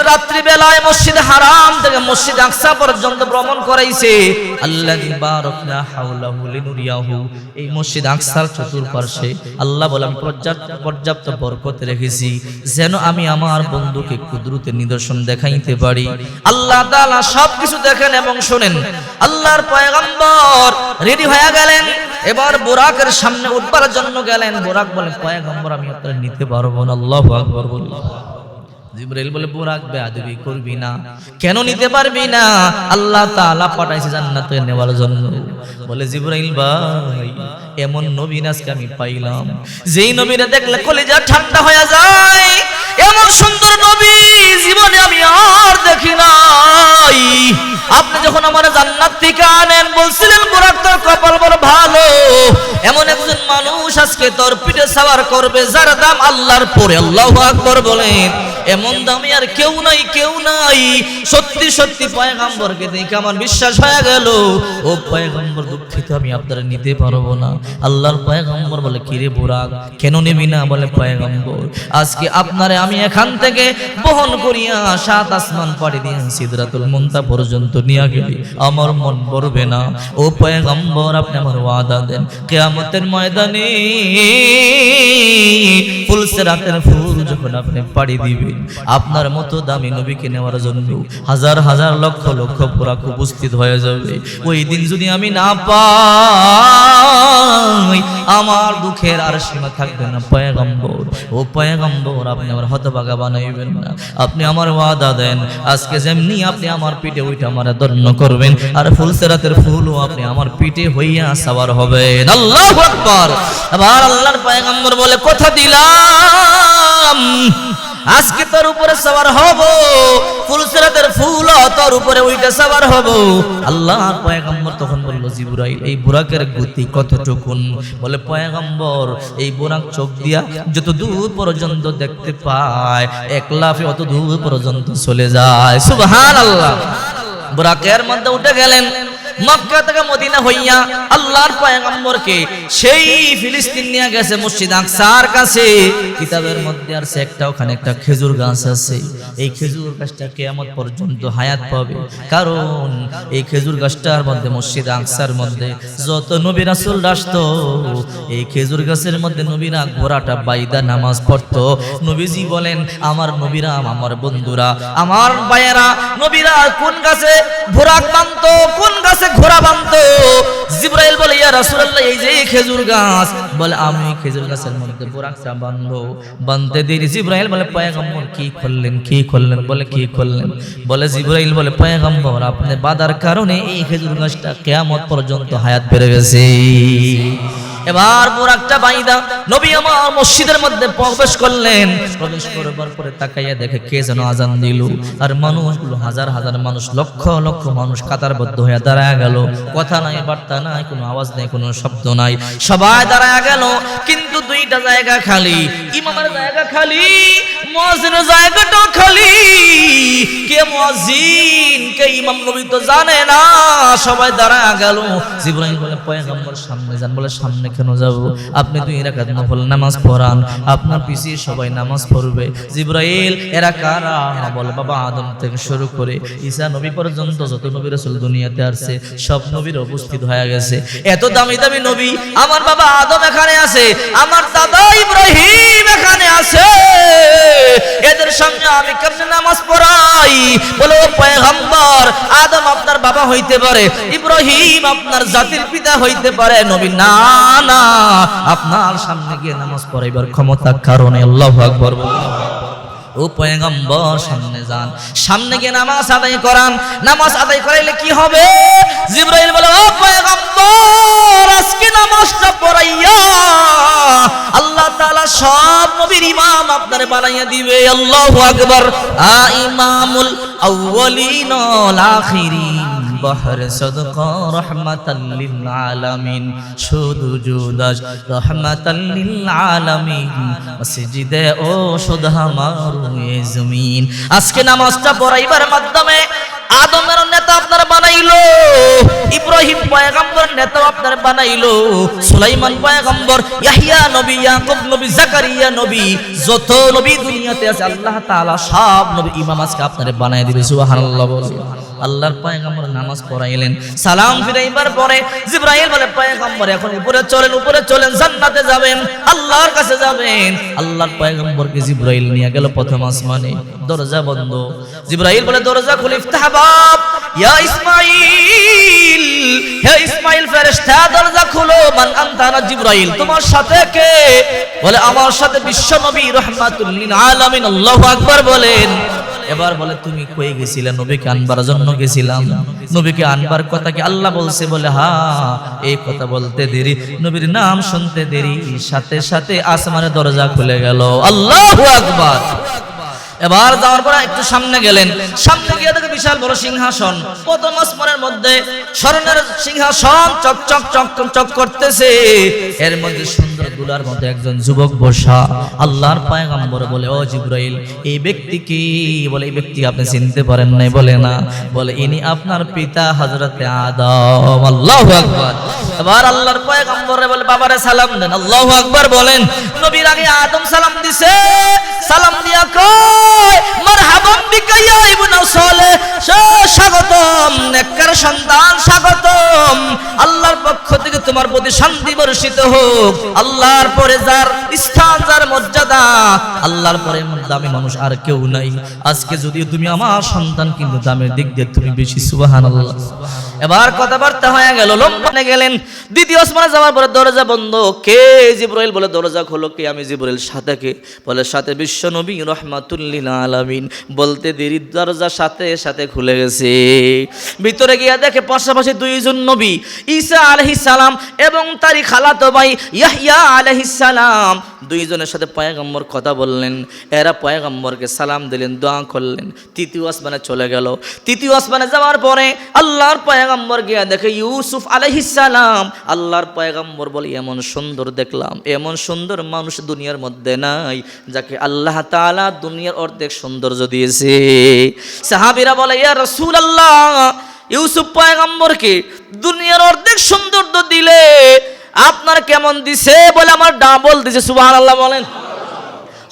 রাত্রি বেলায় মসজিদ হারাম থেকে মসজিদ আকসা পর্যন্ত ভ্রমণ করাইছে। আল্লাযী বারাকনা হাওলাহু লিনুরিয়াহু, এই মসজিদ আকসার চতুর্পার্শ্বে আল্লাহ বলেন পর্যাপ্ত বরকত রেখেছি, যেন আমি আমার বন্ধুকে কুদরতের নিদর্শন দেখাইতে পারি। আল্লাহ তাআলা সবকিছু দেখেন এবং শুনেন। আল্লাহর পয়গম্বর রেডি হয়ে গেলেন, এবার বুরাকের সামনে উঠবার জন্য গেলেন। বুরাক বলে, পয়গম্বর আমি আপনাকে নিতে পারবো না। আল্লাহু আকবার বলে। জিবরাইল বলে, বুরাক বেয়াদবি করবি না, কেন নিতে পারবি না? আল্লাহ তাআলা পাঠাইছে জান্নাতে নেওয়ার জন্য। বলে, জিবরাইল ভাই, এমন নবী আজকে আমি পাইলাম, যেই নবীরে দেখলে কলিজা ঠান্ডা হয়ে যায়। এমন সুন্দর নবী জীবনে আমি আর দেখি নাই। আপনি যখন আমার জান্নাত থেকে আনেন, বলছিলেন বুরাক তোর কপাল বড় ভালো, এমন একজন মানুষ আজকে তোর পিঠে সওয়ার করবে যার দাম আল্লাহর পরে। আল্লাহু আকবার বলেন। এমন দামি আর কেউ নাই। সত্যি সত্যি পয়গম্বরকে দেখে আমার বিশ্বাস হয়ে গেল। ও পয়গম্বর, দুঃখিত, আমি আপনারা নিতে পারবো না। আল্লাহর পয়গম্বর বলে, কি রে বুরাক, কেন নিবি না? বলে, পয়গম্বর আজকে আপনারে আমি এখান থেকে বহন করিয়া 7 আসমান পাড়ি দিয়ে সিদরাতুল মুনতাহা পর্যন্ত নিয়ে গেলি আমার মন ভরবে না। ও পয়গম্বর, আপনি আমার ওয়াদা দেন, কিয়ামতের ময়দানে ফুলসিরাতের ফুল যখন আপনি পাড়ি দিবেন, আপনার মতো দামি নবীকে নেওয়ার জন্য হাজার হাজার লক্ষ লক্ষ বুরাক উপস্থিত হয়ে যাবে। ওই দিন যদি আমি না পাই, আমার দুঃখের আর সীমা থাকবে না। পয়গম্বর, ও পয়গম্বর, আপনি আমার হতভাগা বানাইবেন না। আপনি আমার ওয়াদা দেন, আজকে যেমনি আপনি আমার পিঠে ওইটা আমার ধন্য করবেন, আর ফুলসিরাতের ফুলও আপনি আমার পিঠে হইয়া সওয়ার হবেন। আল্লাহু আকবার। আবার আল্লাহর পয়গম্বর বলে, কথা দিলাম আজকে তোর উপরে সওয়ার হব, ফুলসিরাতের ফুল তোর উপরে ওইটা সওয়ার হব। আল্লাহর পয়গম্বর তখন বলল, জিবরাইল, এই বুরাকের গতি কতটুকুন? বলে, পয়গম্বর, এই বুরাক চোখ দিয়া যত দূর পর্যন্ত দেখতে পায়, এক লাফে অত দূর পর্যন্ত চলে যায়। সুবহানাল্লাহ। বুরাকের মধ্যে উঠে গেলেন। মক্কা থেকে মদিনা হইয়া আল্লাহর পয়গম্বরকে সেই ফিলিস্তিন নিয়ে গেছে মসজিদ আকসার কাছে। কিতাবের মধ্যে আছে একটা, ওখানে একটা খেজুর গাছ আছে। এই খেজুর গাছটা কিয়ামত পর্যন্ত হায়াত পাবে, কারণ এই খেজুর গাছটার মধ্যে মসজিদ আকসার মধ্যে যত নবী রাসূল আসতো, এই খেজুর গাছের মধ্যে নবীরা ঘোড়াটা বাইদা নামাজ পড়তো। নবীজি বলেন, আমার নবীরা, আমার বন্ধুরা, আমার ভাইয়েরা, নবীরা কোন গাছে ঘোড়া বাঁধতো, কোন গাছে ঘোড়া বাঁধতো। জিবরাইল বলে ইয়া রাসূলুল্লাহ এই যে খেজুর গাছ, বলে আমি খেজুর গাছের মধ্যে বোরাকটা বাঁধবো। বাঁধতে দেরি জিবরাইল বলে পয়গম্বর কি করলেন, কি করলেন? বলে কি করলেন? বলে জিবরাইল বলে পয়গম্বর আপনি বাঁধার কারণে এই খেজুর গাছটা কিয়ামত পর্যন্ত হায়াত বেড়ে গেছে। এবার বোরাকটা বাইদা নবী আমার মসজিদের মধ্যে প্রবেশ করলেন। প্রবেশ করবার পরে তাকাইয়া দেখে কে যেন আজান দিল, আর মানুষগুলো হাজার হাজার মানুষ, লক্ষ লক্ষ মানুষ কাতারবদ্ধ হয়ে দাঁড়ায় গেল। কথা নাই, বার্তা নাই, কোনো আওয়াজ নেই, কোনো শব্দ নাই, সবাই দাঁড়ায় গেল। কিন্তু দুইটা জায়গা খালি, ইমামের জায়গা খালি, মুয়াজ্জিনের জায়গাটাও খালি। কে মুয়াজ্জিন কে ইমাম নবী তো জানে না, সবাই দাঁড়ায় গেল। জিবরাইল বলে পয়গম্বর সামনে যান। বলে সামনে কেন যাব? আপনি 2 রাকাত নফল নামাজ পড়ান, আপনার পিছিয়ে সবাই নামাজ পড়বে। জিবরাইল এরা কারা? বলে বাবা আদম থেকে শুরু করে ঈসা নবী পর্যন্ত যত নবী রাসূল দুনিয়াতে আসছে সব নবীর উপস্থিত হয়ে গেছে। এত দামি দামি নবী, আমার বাবা আদম এখানে আছে, আমার দাদা ইব্রাহিম এখানে আছে, এদের সামনে আমি কেমনে নামাজ পড়াই? বলে ও পয়গম্বর, আদম আপনার বাবা হইতে পারে, ইব্রাহিম আপনার জাতির পিতা হইতে পারে, নবী না না, আপনার সামনে গিয়ে নামাজ পড়াইবার ক্ষমতা কারণে। আল্লাহু আকবার। ও পয়গম্বর সামনে যান, সামনে গিয়ে নামাজ আদায় করান। নামাজ আদায় করাইলে কি হবে? জিবরাইল বলে ও পয়গম্বর আজকে নামাজটা পড়াইয়া আল্লাহ তাআলা সব নবীর ইমাম আপনারে বানাইয়া দিবে। আল্লাহু আকবার। ইমামুল আউয়ালিন ওয়াল আখিরিন বাহর সাদকা রাহমাতাল লিল আলামিন, শুধু জুদাস রাহমাতাল লিল আলামিন, মসজিদে ও সুধা মারুয়ে জমিন। আজকে নামাজটা পড়াইবার মাধ্যমে আদমের নেতা আপনার বানাইলো, ইব্রাহিম পয়গম্বর নেতা আপনার বানাইলো, সুলাইমান পয়গম্বর, ইয়াহইয়া নবী, ইয়াকুব নবী, জাকারিয়া নবী, যত নবী দুনিয়াতে আছে আল্লাহ তাআলা সব নবী ইমাম আজকে আপনারে বানায় দিবে। সুবহানাল্লাহ বলে। আল্লাহর পয়গম্বর নামাজ পড়াইলেন। সালাম ফিরাইবার পরে জিবরাইল বলে পয়গম্বর এখন উপরে চলেন, উপরে চলেন, জান্নাতে যাবেন, আল্লাহর কাছে যাবেন। আল্লাহর পয়গম্বরকে জিবরাইল নিয়ে গেল প্রথম আসমানে। দরজা বন্ধ। জিবরাইল বলে দরজা খুলে ইফতাহ বাব ইয়া ইসমাঈল, হে ইসমাঈল ফেরেশতা দরজা খুলো। মান আনতা? না জিবরাইল। তোমার সাথে কে? বলে আমার সাথে বিশ্ব নবী রাহমাতুল লিল আলামিন। আল্লাহু আকবার বলেন। এবার বলে তুমি কই গেছিলে? নবীকে আনবার জন্য গেছিলাম। নবীকে আনবার কথা কি আল্লাহ বলছে? বলে হ্যাঁ। এই কথা বলতে দেরি, নবীর নাম শুনতে দেরি, সাথে সাথে আসমানের দরজা খুলে গেল। আল্লাহু আকবার। এবার যাওয়ার পর একটু সামনে গেলেন, সামনে গিয়ে দেখে বিশাল বড় সিংহাসন, প্রথম আসমানের মধ্যে স্বর্ণের সিংহাসন চকচক চকচক করতেছে। এর মধ্যে সুন্দর দুলার মধ্যে একজন যুবক বসা। আল্লাহর পয়গম্বর বলে ও জিবরাইল এই ব্যক্তি কি? বলে এই ব্যক্তি আপনি চিনতে পারেন নাই? বলে না। বলে ইনি আপনার পিতা হযরতে আদম। আল্লাহু আকবার। এবার আল্লাহর পয়গম্বর বলে বাবারে সালাম দেন। আল্লাহু আকবার বলেন। নবীর আগে আদম সালাম দিছে, সালাম দিয়া কয় মারহাবান বিকা ইয়া ইবনে সালেহ, স্বাগতম নেককার সন্তান, স্বাগতম, আল্লাহর পক্ষ থেকে তোমার প্রতি শান্তি বর্ষিত হোক। আল্লাহর পরে যার স্থান, যার মর্যাদা, আল্লাহর পরে দামি মানুষ আর কেউ নাই। আজকে যদিও তুমি আমার সন্তান, কিন্তু দামের দিক দিয়ে তুমি বেশি। সুবহানাল্লাহ। এবার কথাবার্তা হয়ে গেল, লম্বা গেলেন। দ্বিতীয় আসমানে যাওয়ার পরে দরজা বন্ধ। কে? জিবরাইল বলে দরজা খোলো। কে? আমি জিবরাইল। সাথে কে? বলে সাথে বিশ্ব নবী রাহমাতুল লিল আলামিন। বলতে দেরি দরজা সাথে সাথে খুলে গেছে। ভিতরে গিয়া দেখে পাশাপাশি দুইজন নবী, ঈসা আলাইহিস সালাম এবং তারই খালাতো ভাই ইয়াহইয়া আলাইহিস সালাম, দুইজনের সাথে পয়গম্বর কথা বললেন। এরা পয়গম্বরকে সালাম দিলেন, দোয়া করলেন। তৃতীয় আসমানে চলে গেল। তৃতীয় আসমানে যাওয়ার পরে আল্লাহর পয়গম্বর গিয়া দেখে ইউসুফ আলাইহিস সালাম। আল্লাহর পয়গম্বর বলে এমন সুন্দর দেখলাম, এমন সুন্দর মানুষ দুনিয়ার মধ্যে নাই যাকে আল্লাহ তাআলা দুনিয়ার অর্ধেক সৌন্দর্য দিয়েছে। সাহাবীরা বলে ইয়া রাসূলুল্লাহ ইউসুফ পয়গম্বরকে দুনিয়ার অর্ধেক সৌন্দর্য দিলে আপনার কেমন দিছে? বলে আমার ডাবল দিছে। সুবহানাল্লাহ বলেন।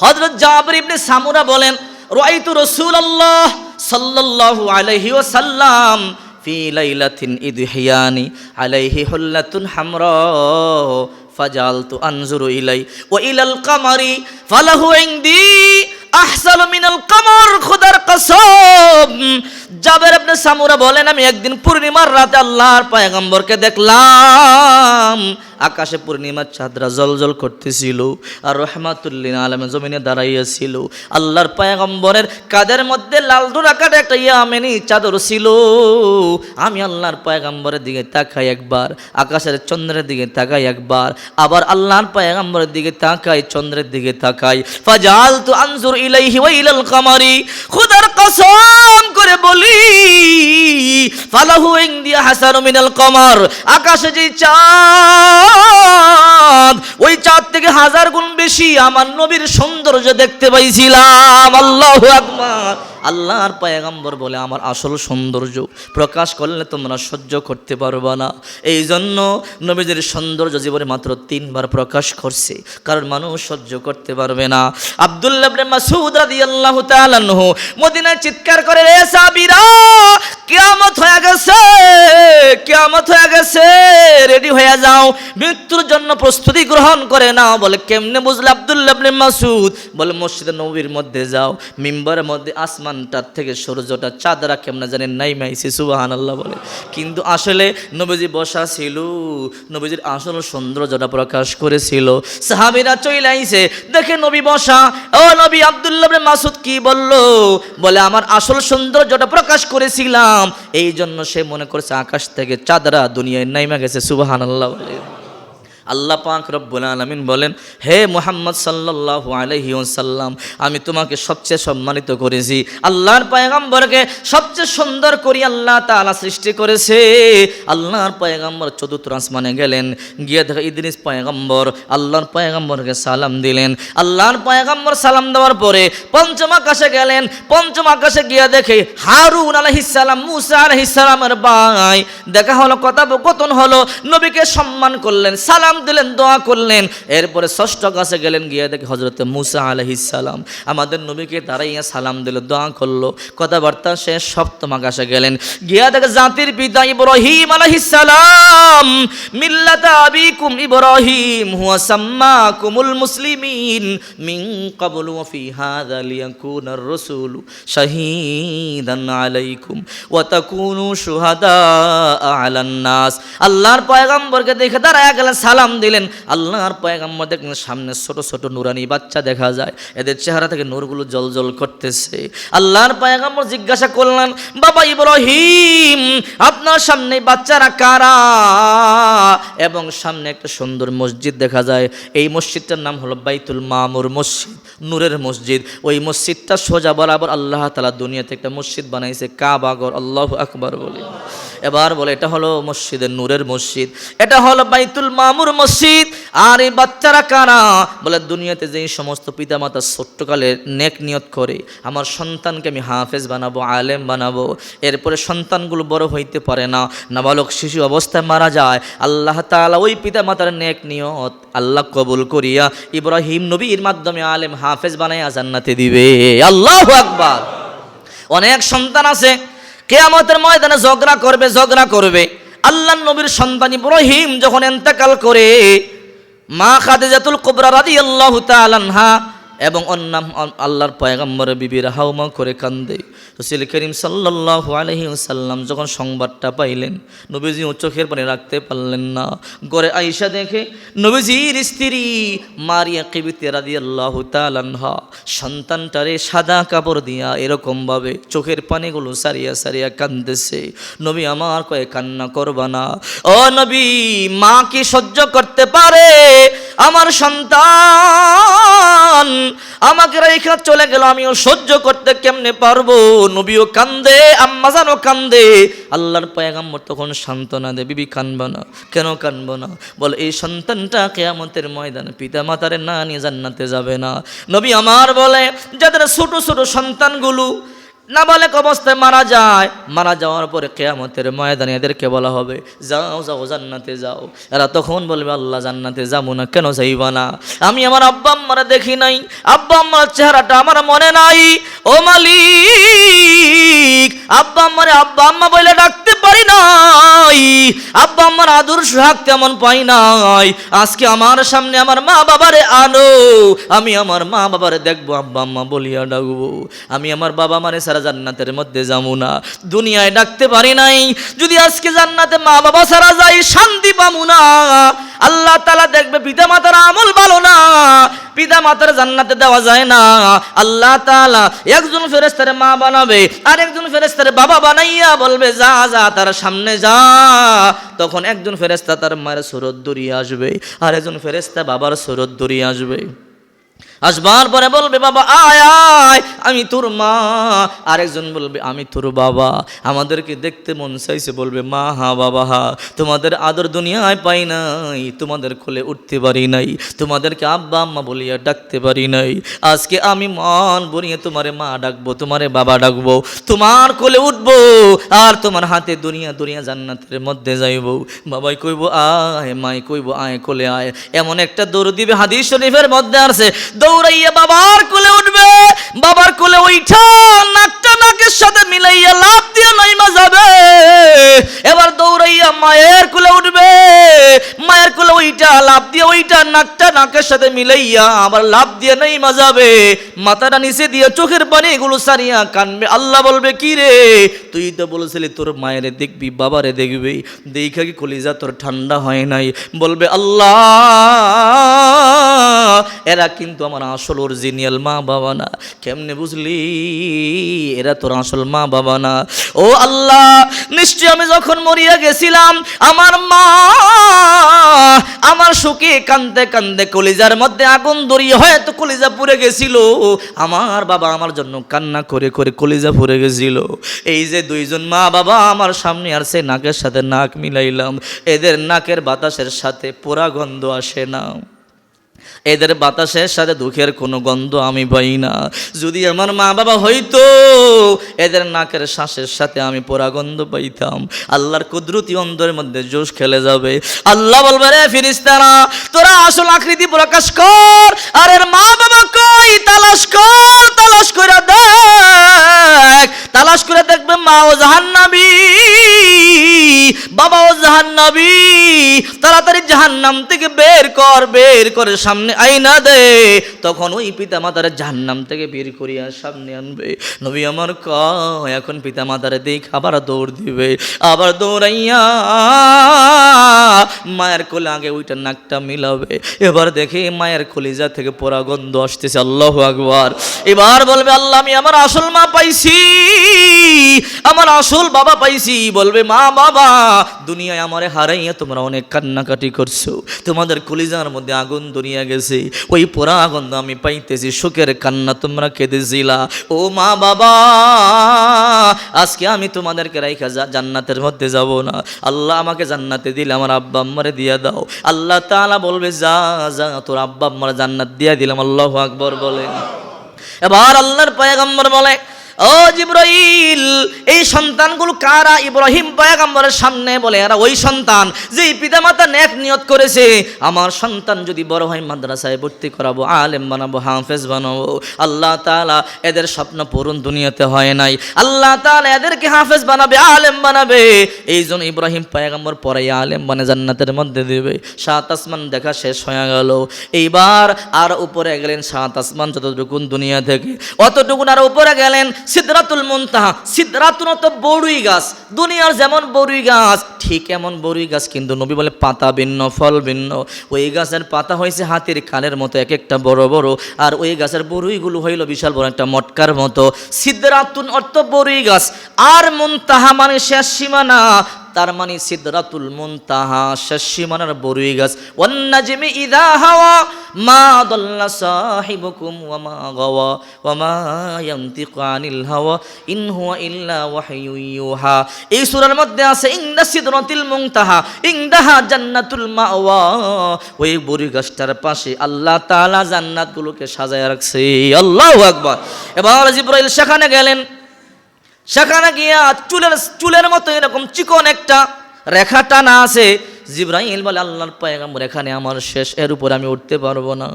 হযরত জাবির ইবনে সামুরা বলেন রাআইতু রাসূলুল্লাহ সাল্লাল্লাহু আলাইহি ওয়াসাল্লাম ফি লাইলাতিন ইদহিয়ানি আলাইহি হুল্লাতুন হামরা ফাজালতু আনজুরু ইলাই ওয়া ইলাল কামারি ফালাহু ইনদি আহসানু মিনাল কামার। খুদার কসম জাবের ইবনে সামুরা বলেন, আমি একদিন পূর্ণিমার রাতে আল্লাহর পয়গম্বরকে দেখলাম, আকাশে পূর্ণিমার চাঁদরা জলজল করতেছিল আর রহমাতুল্লিল আলামিন জমিনে দাঁড়াইয়াছিল। আল্লাহর পয়গম্বরের কাদের মধ্যে লাল ডোরাকাটা একটা ইয়ামেনি চাদর ছিল। আমি আল্লাহর পয়গম্বরের দিকে তাকাই একবার, আকাশের চন্দ্রের দিকে তাকাই একবার, আবার আল্লাহর পয়গম্বরের দিকে তাকাই, চন্দ্রের দিকে তাকাই। ফাজালতু আনজুর ইলাইহি ওয়া ইলাল কামারি, খোদার কসম করে বলি, ফালাহু ইনদি হাসানু মিনাল কমার, আকাশে যে চাঁদ, ওই চাঁদ থেকে 1000 গুণ বেশি আমার নবীর সৌন্দর্য দেখতে পাইছিলাম। আল্লাহু আকবার। আল্লাহর পয়গম্বর বলে, আমার আসল সৌন্দর্য প্রকাশ করলে তোমরা সহ্য করতে পারবে না। এই জন্য নবীদের সৌন্দর্য জীবনে মাত্র 3 বার প্রকাশ করছে, কারণ মানুষ সহ্য করতে পারবে না। আব্দুল্লাহ ইবনে মাসউদ রাদিয়াল্লাহু তাআলা আনহু মদিনায় চিৎকার করে, রে সাহাবীরা, কিয়ামত হয়ে গেছে, কিয়ামত হয়ে গেছে, রেডি হয়ে যাও, মৃত্যুর জন্য প্রস্তুতি গ্রহণ করে নাও। বলে, কেমনে বুঝলে আব্দুল্লাহ ইবনে মাসউদ? বলে, মসজিদে নববীর মধ্যে যাও, মিম্বরের মধ্যে আসমানটার থেকে সূর্যটা চাঁদরা কেমনে জানেন নাইমাইছে, সুবহানাল্লাহ বলে। কিন্তু আসলে নবীজি বসা ছিল, নবীজির আসল সৌন্দর্যটা প্রকাশ করেছিল। সাহাবীরা চলে আইছে, দেখে নবী বসা। ও নবী, আব্দুল্লাহ ইবনে মাসউদ কি বলল? বলে, আমার আসল সৌন্দর্যটা প্রকাশ করেছিলাম, এই জন্য সে মনে করছে আকাশ থেকে চাঁদরা দুনিয়ায় নাইমা গেছে, সুবহানাল্লাহ বলে। আল্লাহ পাক রব্বুল আলামিন বলেন, হে মুহাম্মদ সাল্লাল্লাহু আলাইহি ওয়াসাল্লাম, আমি তোমাকে সবচেয়ে সম্মানিত করেছি। আল্লাহর পয়গম্বরকে সবচেয়ে সুন্দর করে আল্লাহ তাআলা সৃষ্টি করেছে। আল্লাহর পয়গম্বর চতুর্থ আসমানে গেলেন, গিয়ে দেখে ইদ্রিস পয়গম্বর আল্লাহর পয়গম্বরকে সালাম দিলেন। আল্লাহর পয়গম্বর সালাম দেওয়ার পরে পঞ্চম আকাশে গেলেন। পঞ্চম আকাশে গিয়ে দেখে হারুন আলাইহিস সালাম, মুসা আলাইহিস সালামের ভাই। দেখা হলো, কথোপকথন হলো, নবীকে সম্মান করলেন, সালাম দিলেন, দোয়া করলেন। এরপরে ষষ্ঠ আকাশে গেলেন, গিয়ে দেখে হযরত মুসা আলাইহিস সালাম আমাদের নবীকে দাঁড়াইয়া সালাম দিল, দোয়া করলো, কথাবার্তা শেষ। সপ্তম আকাশে গেলেন, গিয়ে দেখে জাতির পিতা ইব্রাহিম আলাইহিস সালাম, মিল্লাতা আবিকুম ইব্রাহিম হুয়া সাম্মাকুমুল মুসলিমিন মিন ক্বাবলু ওয়া ফি হাযা লিয়াকুনার রাসূলু শাহীদান আলাইকুম ওয়া তাকুনু শুহাদা আলান নাস। আল্লাহর পয়গম্বরকে দেখে দাঁড়ায়া গেলেন, সালাম দিলেন। আল্লাহর পয়গম্বর দেখলেন সামনে ছোট ছোট নুরানি বাচ্চা দেখা যায়, এদের চেহারা থেকে নূরগুলো জ্বলজ্বল করতেছে। আল্লাহর পয়গম্বর জিজ্ঞাসা করলেন, বাবা ইব্রাহিম, আপনার সামনে বাচ্চারা কারা? এবং সামনে একটা সুন্দর মসজিদ দেখা যায়, এই মসজিদটার নাম হলো বাইতুল মামুর মসজিদ, নূরের মসজিদ। ওই মসজিদটা সোজা বরাবর আল্লাহ তাআলা দুনিয়াতে একটা মসজিদ বানাইছে, কাবাঘর। আল্লাহু আকবার বলে। এবার বলে, এটা হলো মসজিদের নূরের মসজিদ, এটা হলো বাইতুল মামুর মসজিদ। আর এই বাচ্চারা কারা? বলে, দুনিয়াতে যেই সমস্ত পিতামাতা ছোট্টকালে নেক নিয়ত করে, আমার সন্তানকে আমি হাফেজ বানাবো, আলেম বানাবো, এরপরে সন্তানগুলো বড় হইতে পারে না, নাবালক শিশু অবস্থায় মারা যায়, আল্লাহ তাআলা ওই পিতামাতার নেক নিয়ত আল্লাহ কবুল করিয়া ইব্রাহিম নবীর মাধ্যমে আলেম হাফেজ বানাইয়া জান্নাতে দিবে। আল্লাহু আকবার। অনেক সন্তান আছে কিয়ামতের ময়দানে ঝগড়া করবে। আল্লাহর নবীর সন্তান ইব্রাহিম যখন ইন্তেকাল করে, মা খাদিজাতুল কুবরা রাদিয়াল্লাহু তাআলা আনহা এবং অন্যান্য আল্লাহর পয়গম্বরের বিবিরা হাউমা করে কান্দে। রাসূল করিম সাল্লাল্লাহু আলাইহি ওয়াসাল্লাম যখন সংবাদটা পাইলেন, নবীজিও চোখের পানি রাখতে পারলেন না। ঘরে আয়েশা দেখে নবীজির স্ত্রী মারিয়া কিবতি রাদিয়াল্লাহু তাআলা আনহা সন্তানটারে সাদা কাপড় দিয়া এরকমভাবে চোখের পানিগুলো সারিয়া সারিয়া কাঁদতেছে। নবী আমার কয়ে, কান্না করবা না। ও নবী, মা কি সহ্য করতে পারে? আমার সন্তান আমাকে রেখে চলে গেল, আমিও সহ্য করতে কেমনে পারবো? নবীও কান্দে, আম্মাজানও কান্দে। আল্লাহর পয়গম্বর তখন সান্ত্বনা দেয়, বিবি কানবা না। কেন কানবো না? বলে, এই সন্তানটা কিয়ামতের ময়দানে পিতা মাতারে না নিয়ে জান্নাতে যাবে না। নবী আমার বলে, যাদের ছোট ছোট সন্তানগুলো নাবালেক অবস্থায় মারা যায়, মারা যাওয়ার পরে কিয়ামতের ময়দানে এদেরকে বলা হবে, যাও যাও জান্নাতে যাও। এরা তখন বলবে, আল্লাহ জান্নাতে যাবো না। কেন যাইবা না? আমি আমার আব্বা আম্মারা দেখি নাই, আব্বা আম্মার চেহারাটা আমার মনে নাই। ও মালিক, আব্বা আম্মারে আব্বা আম্মা বলে ডাকতে পারি নাই, আব্বা আম্মার আদর সোহাগ তেমন পাই নাই। আজকে আমার সামনে আমার মা বাবারে আনো, আমি আমার মা বাবারে দেখবো, আব্বা আম্মা বলিয়া ডাকবো। আমি আমার বাবা মারে ছাড়া জান্নাতের মধ্যে যাবো না, দুনিয়ায় ডাকতে পারি নাই, যদি আজকে জান্নাতে মা বাবা ছাড়া যাই শান্তি পাবো না। আল্লাহ তাআলা দেখবে পিতা মাতার আমল ভালো না, পিতা মাতার জান্নাতে দেওয়া যায় না। আল্লাহ তাআলা একজন ফেরেশতারে মা বানাবে আর একজন ফেরেশতারে বাবা বানাইয়া বলবে যা যা তার সামনে যা। তখন একজন ফেরেশতা তার মায়ের সুরত দরিয়ে আসবে আর একজন ফেরেশতা বাবার সুরত দরিয়ে আসবে। আসবার পরে বলবে বাবা আয় আয় আমি তোর মা, আরেকজন বলবে আমি তোর বাবা। আমাদেরকে দেখতে মন চাইছে, বলবে মা হা বাবা হা, তোমাদের আদর দুনিয়ায় পাই নাই, তোমাদের কোলে উঠতে পারি নাই, তোমাদেরকে আব্বা আম্মা বলিয়া ডাকতে পারি নাই। আজকে আমি মন বলিয়ে তোমারে মা ডাকবো, তোমারে বাবা ডাকবো, তোমার কোলে উঠবো আর তোমার হাতে দুনিয়া দুনিয়া জান্নাতের মধ্যে যাইব। বাবাই কইব আয়, মাই কইব আয় কোলে আয়। এমন একটা দৌড় দিবে, হাদিস শরীফের মধ্যে আছে, দৌড়াইয়া বাবার কোলে উঠবে, বাবার কোলে উঠা নাকটা নাকের সাথে মিলাইয়া লাফ দিয়ে নাইমা যাবে। এবার দৌড়াইয়া মায়ের কোলে উঠবে, মায়ের কোলে ওইটা লাফ দিয়ে ওইটা নাকটা নাকের সাথে মিলাইয়া আবার লাফ দিয়ে নাইমা যাবে। মাথাটা নিচে দিয়ে চোখের পানি এগুলো সারিয়া কানবে। আল্লাহ বলবে কি রে, তুই তো বলেছিলি তোর মায়েরে দেখবি বাবারে দেখবি, দেখা কি কলিজা তোর ঠান্ডা হয় নাই? বলবে আল্লাহ এরা কিন্তু আমার আসল অরিজিনাল মা বাবা না। কেমনে বুঝলি? এরা তোর আসল মা বাবা না। ও আল্লাহ, নিশ্চয় আমি যখন মরিয়া গেছিলাম আমার মা আমার সুখে কান্দে কান্দে কলিজার মধ্যে আগুন ধরিয়ে হয়তো কলিজা পুড়ে গেছিল। আমার বাবা আমার জন্য কান্না করে করে কলিজা পুড়ে গেছিল। এই যে দুইজন মা বাবা আমার সামনে আসছে, নাকের সাথে নাক মিলাইলাম, এদের নাকের বাতাসের সাথে পোড়া গন্ধ আসে না, এদের বাতাসের সাথে দুঃখের কোনো গন্ধ আমি পাই না। যদি আমার মা বাবা হইতো, এদের নাকের শ্বাসের সাথে আমি পোড়া গন্ধ পাইতাম। আল্লাহর কুদরতি অন্তরের মধ্যে জোশ খেলে যাবে। আল্লাহ বলবে রে ফেরেশতারা, তোরা আসল আকৃতি প্রকাশ কর, আর এর মা বাবা কই তালাশ কর, তালাশ করে দেখ। তালাশ করে দেখবে মা ও জাহান্নামী, বাবা ও জাহান্নামী। তাড়াতাড়ি জাহান্নাম থেকে বের কর, বের করে সামনে আইনা দে। তখন ওই পিতা মাতার জাহান্নাম থেকে বের করিয়া সামনে আনবে। নবী আমার কয় এখন পিতা মাতারে দেখ আবার দৌড় দিবে, আবার দৌড়াইয়া মায়ের কোলে আগে ওইটা নাকটা মিলাবে। এবার দেখে মায়ের কলিজা থেকে পোড়া গন্ধ আসতেছে। আল্লাহু আকবার। এবার বলবে আল্লাহ আমি আমার আসল মা পাইছি, আমার আসল বাবা পাইছি। বলবে মা বাবা দুনিয়ায় আমারে হারাইয়া তোমরা অনেক কান্নাকাটি করছো, তোমাদের কলিজার মধ্যে আগুন ধরিয়া গেছে, ওই পোড়া আগুন আমি পাইতেছি, সুখের কান্না তোমরা কেঁদেছিলা। ও মা বাবা আজকে আমি তোমাদেরকে রাইখা জান্নাতের মধ্যে যাব না, আল্লাহ আমাকে জান্নাতে দিলে আমার আব্বা আম্মারে দিয়া দাও। আল্লাহ তাআলা বলবে যা যা তোর আব্বা আম্মার জান্নাত দিয়া দিলাম। আল্লাহু আকবার বলেন। এবার আল্লাহর পয়গম্বর বলে ও জিবরাইল এই সন্তানগুলো কারা? ইব্রাহিম পয়গম্বরের সামনে বলে এরা ওই সন্তান যেই পিতামাতা নেক নিয়ত করেছে আমার সন্তান যদি বড় হয় মাদ্রাসায় ভর্তি করাবো, আলেম বানাবো, হাফেজ বানাবো। আল্লাহ তাআলা এদের স্বপ্ন পূরণ দুনিয়াতে হয় নাই, আল্লাহ তাআলা এদেরকে হাফেজ বানাবে, আলেম বানাবে। এই জন্য ইব্রাহিম পয়গম্বর পরে আলেম বানে জান্নাতের মধ্যে দেবে। সাত আসমান দেখা শেষ হয়ে গেল, এইবার আর উপরে গেলেন। সাত আসমান যতটুকুন দুনিয়া থেকে অতটুকুন আর উপরে গেলেন সিদরাতুল মুনতাহা। সিদরাতুল তো বড়ই গাছ, দুনিয়ার যেমন বড়ই গাছ ঠিক এমন বড়ই গাছ, কিন্তু নবী বলে পাতা ভিন্ন ফল ভিন্ন। ওই গাছের পাতা হয়েছে হাতির কানের মতো এক একটা বড় বড়, আর ওই গাছের বড়ইগুলো হইল বিশাল বড় একটা মটকার মতো। সিদরাতুল অর্থ বড়ই গাছ, আর মুনতাহা মানে শেষ সীমানা, তার মানে সিদরাতুল মুনতাহা শেষ সীমানার বড়ই গাছ। ওয়ান নাজমি ইযা হাওয়া মা দাল্লা সাহিবুকুম ওয়া মা গাওয়া ওয়া মা ইয়ানতিকু আনিল হাওয়া ইন হুয়া ইল্লা ওয়াহয়ু ইউহা। এই সূরার মধ্যে আছে ইনদা সিদরাতুল মুনতাহা ইনদাহা জান্নাতুল মাওয়া। ওই বড়ই গাছটার পাশে আল্লাহ তাআলা জান্নাতগুলোকে সাজায় রাখছে। আল্লাহু আকবার। এবার জিবরাইল সেখানে গেলেন, সেখানে গিয়া চুলের মতো এরকম চিকন একটা রেখা টানা আছে, জিবরাইল বলে আল্লাহর পয়গম্বর এখানে আমার শেষ, এর উপরে আমি উঠতে পারবো না।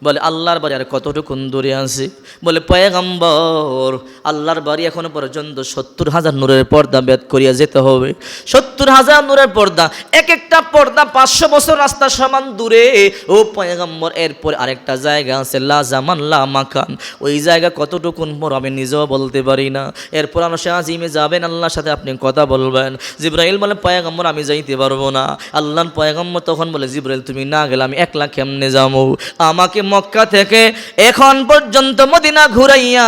বলে আল্লাহর বাড়ি আর কতটুকুন দূরে আছে? বলে পয়গম্বর আল্লাহর বাড়ি এখনো পর্যন্ত 70,000 নূরের পর্দা ভেদ করিয়া যেতে হবে। 70,000 নূরের পর্দা, এক একটা পর্দা 500 বছর রাস্তা সমান দূরে। ও পয়গম্বর এরপর আরেকটা জায়গা আছে লা জামান লা মাকান, ওই জায়গা কতটুকুন পর আমি নিজেও বলতে পারি না। এরপর আমার সে আজিমে যাবেন, আল্লাহর সাথে আপনি কথা বলবেন। জিবরাইল বলে পয়গম্বর আমি যাইতে পারবো না। আল্লাহর পয়গম্বর তখন বলে জিবরাইল তুমি না গেলে আমি একলা কেমনে যাবো? আমাকে মক্কা থেকে এখন পর্যন্ত মদিনা ঘুরাইয়া,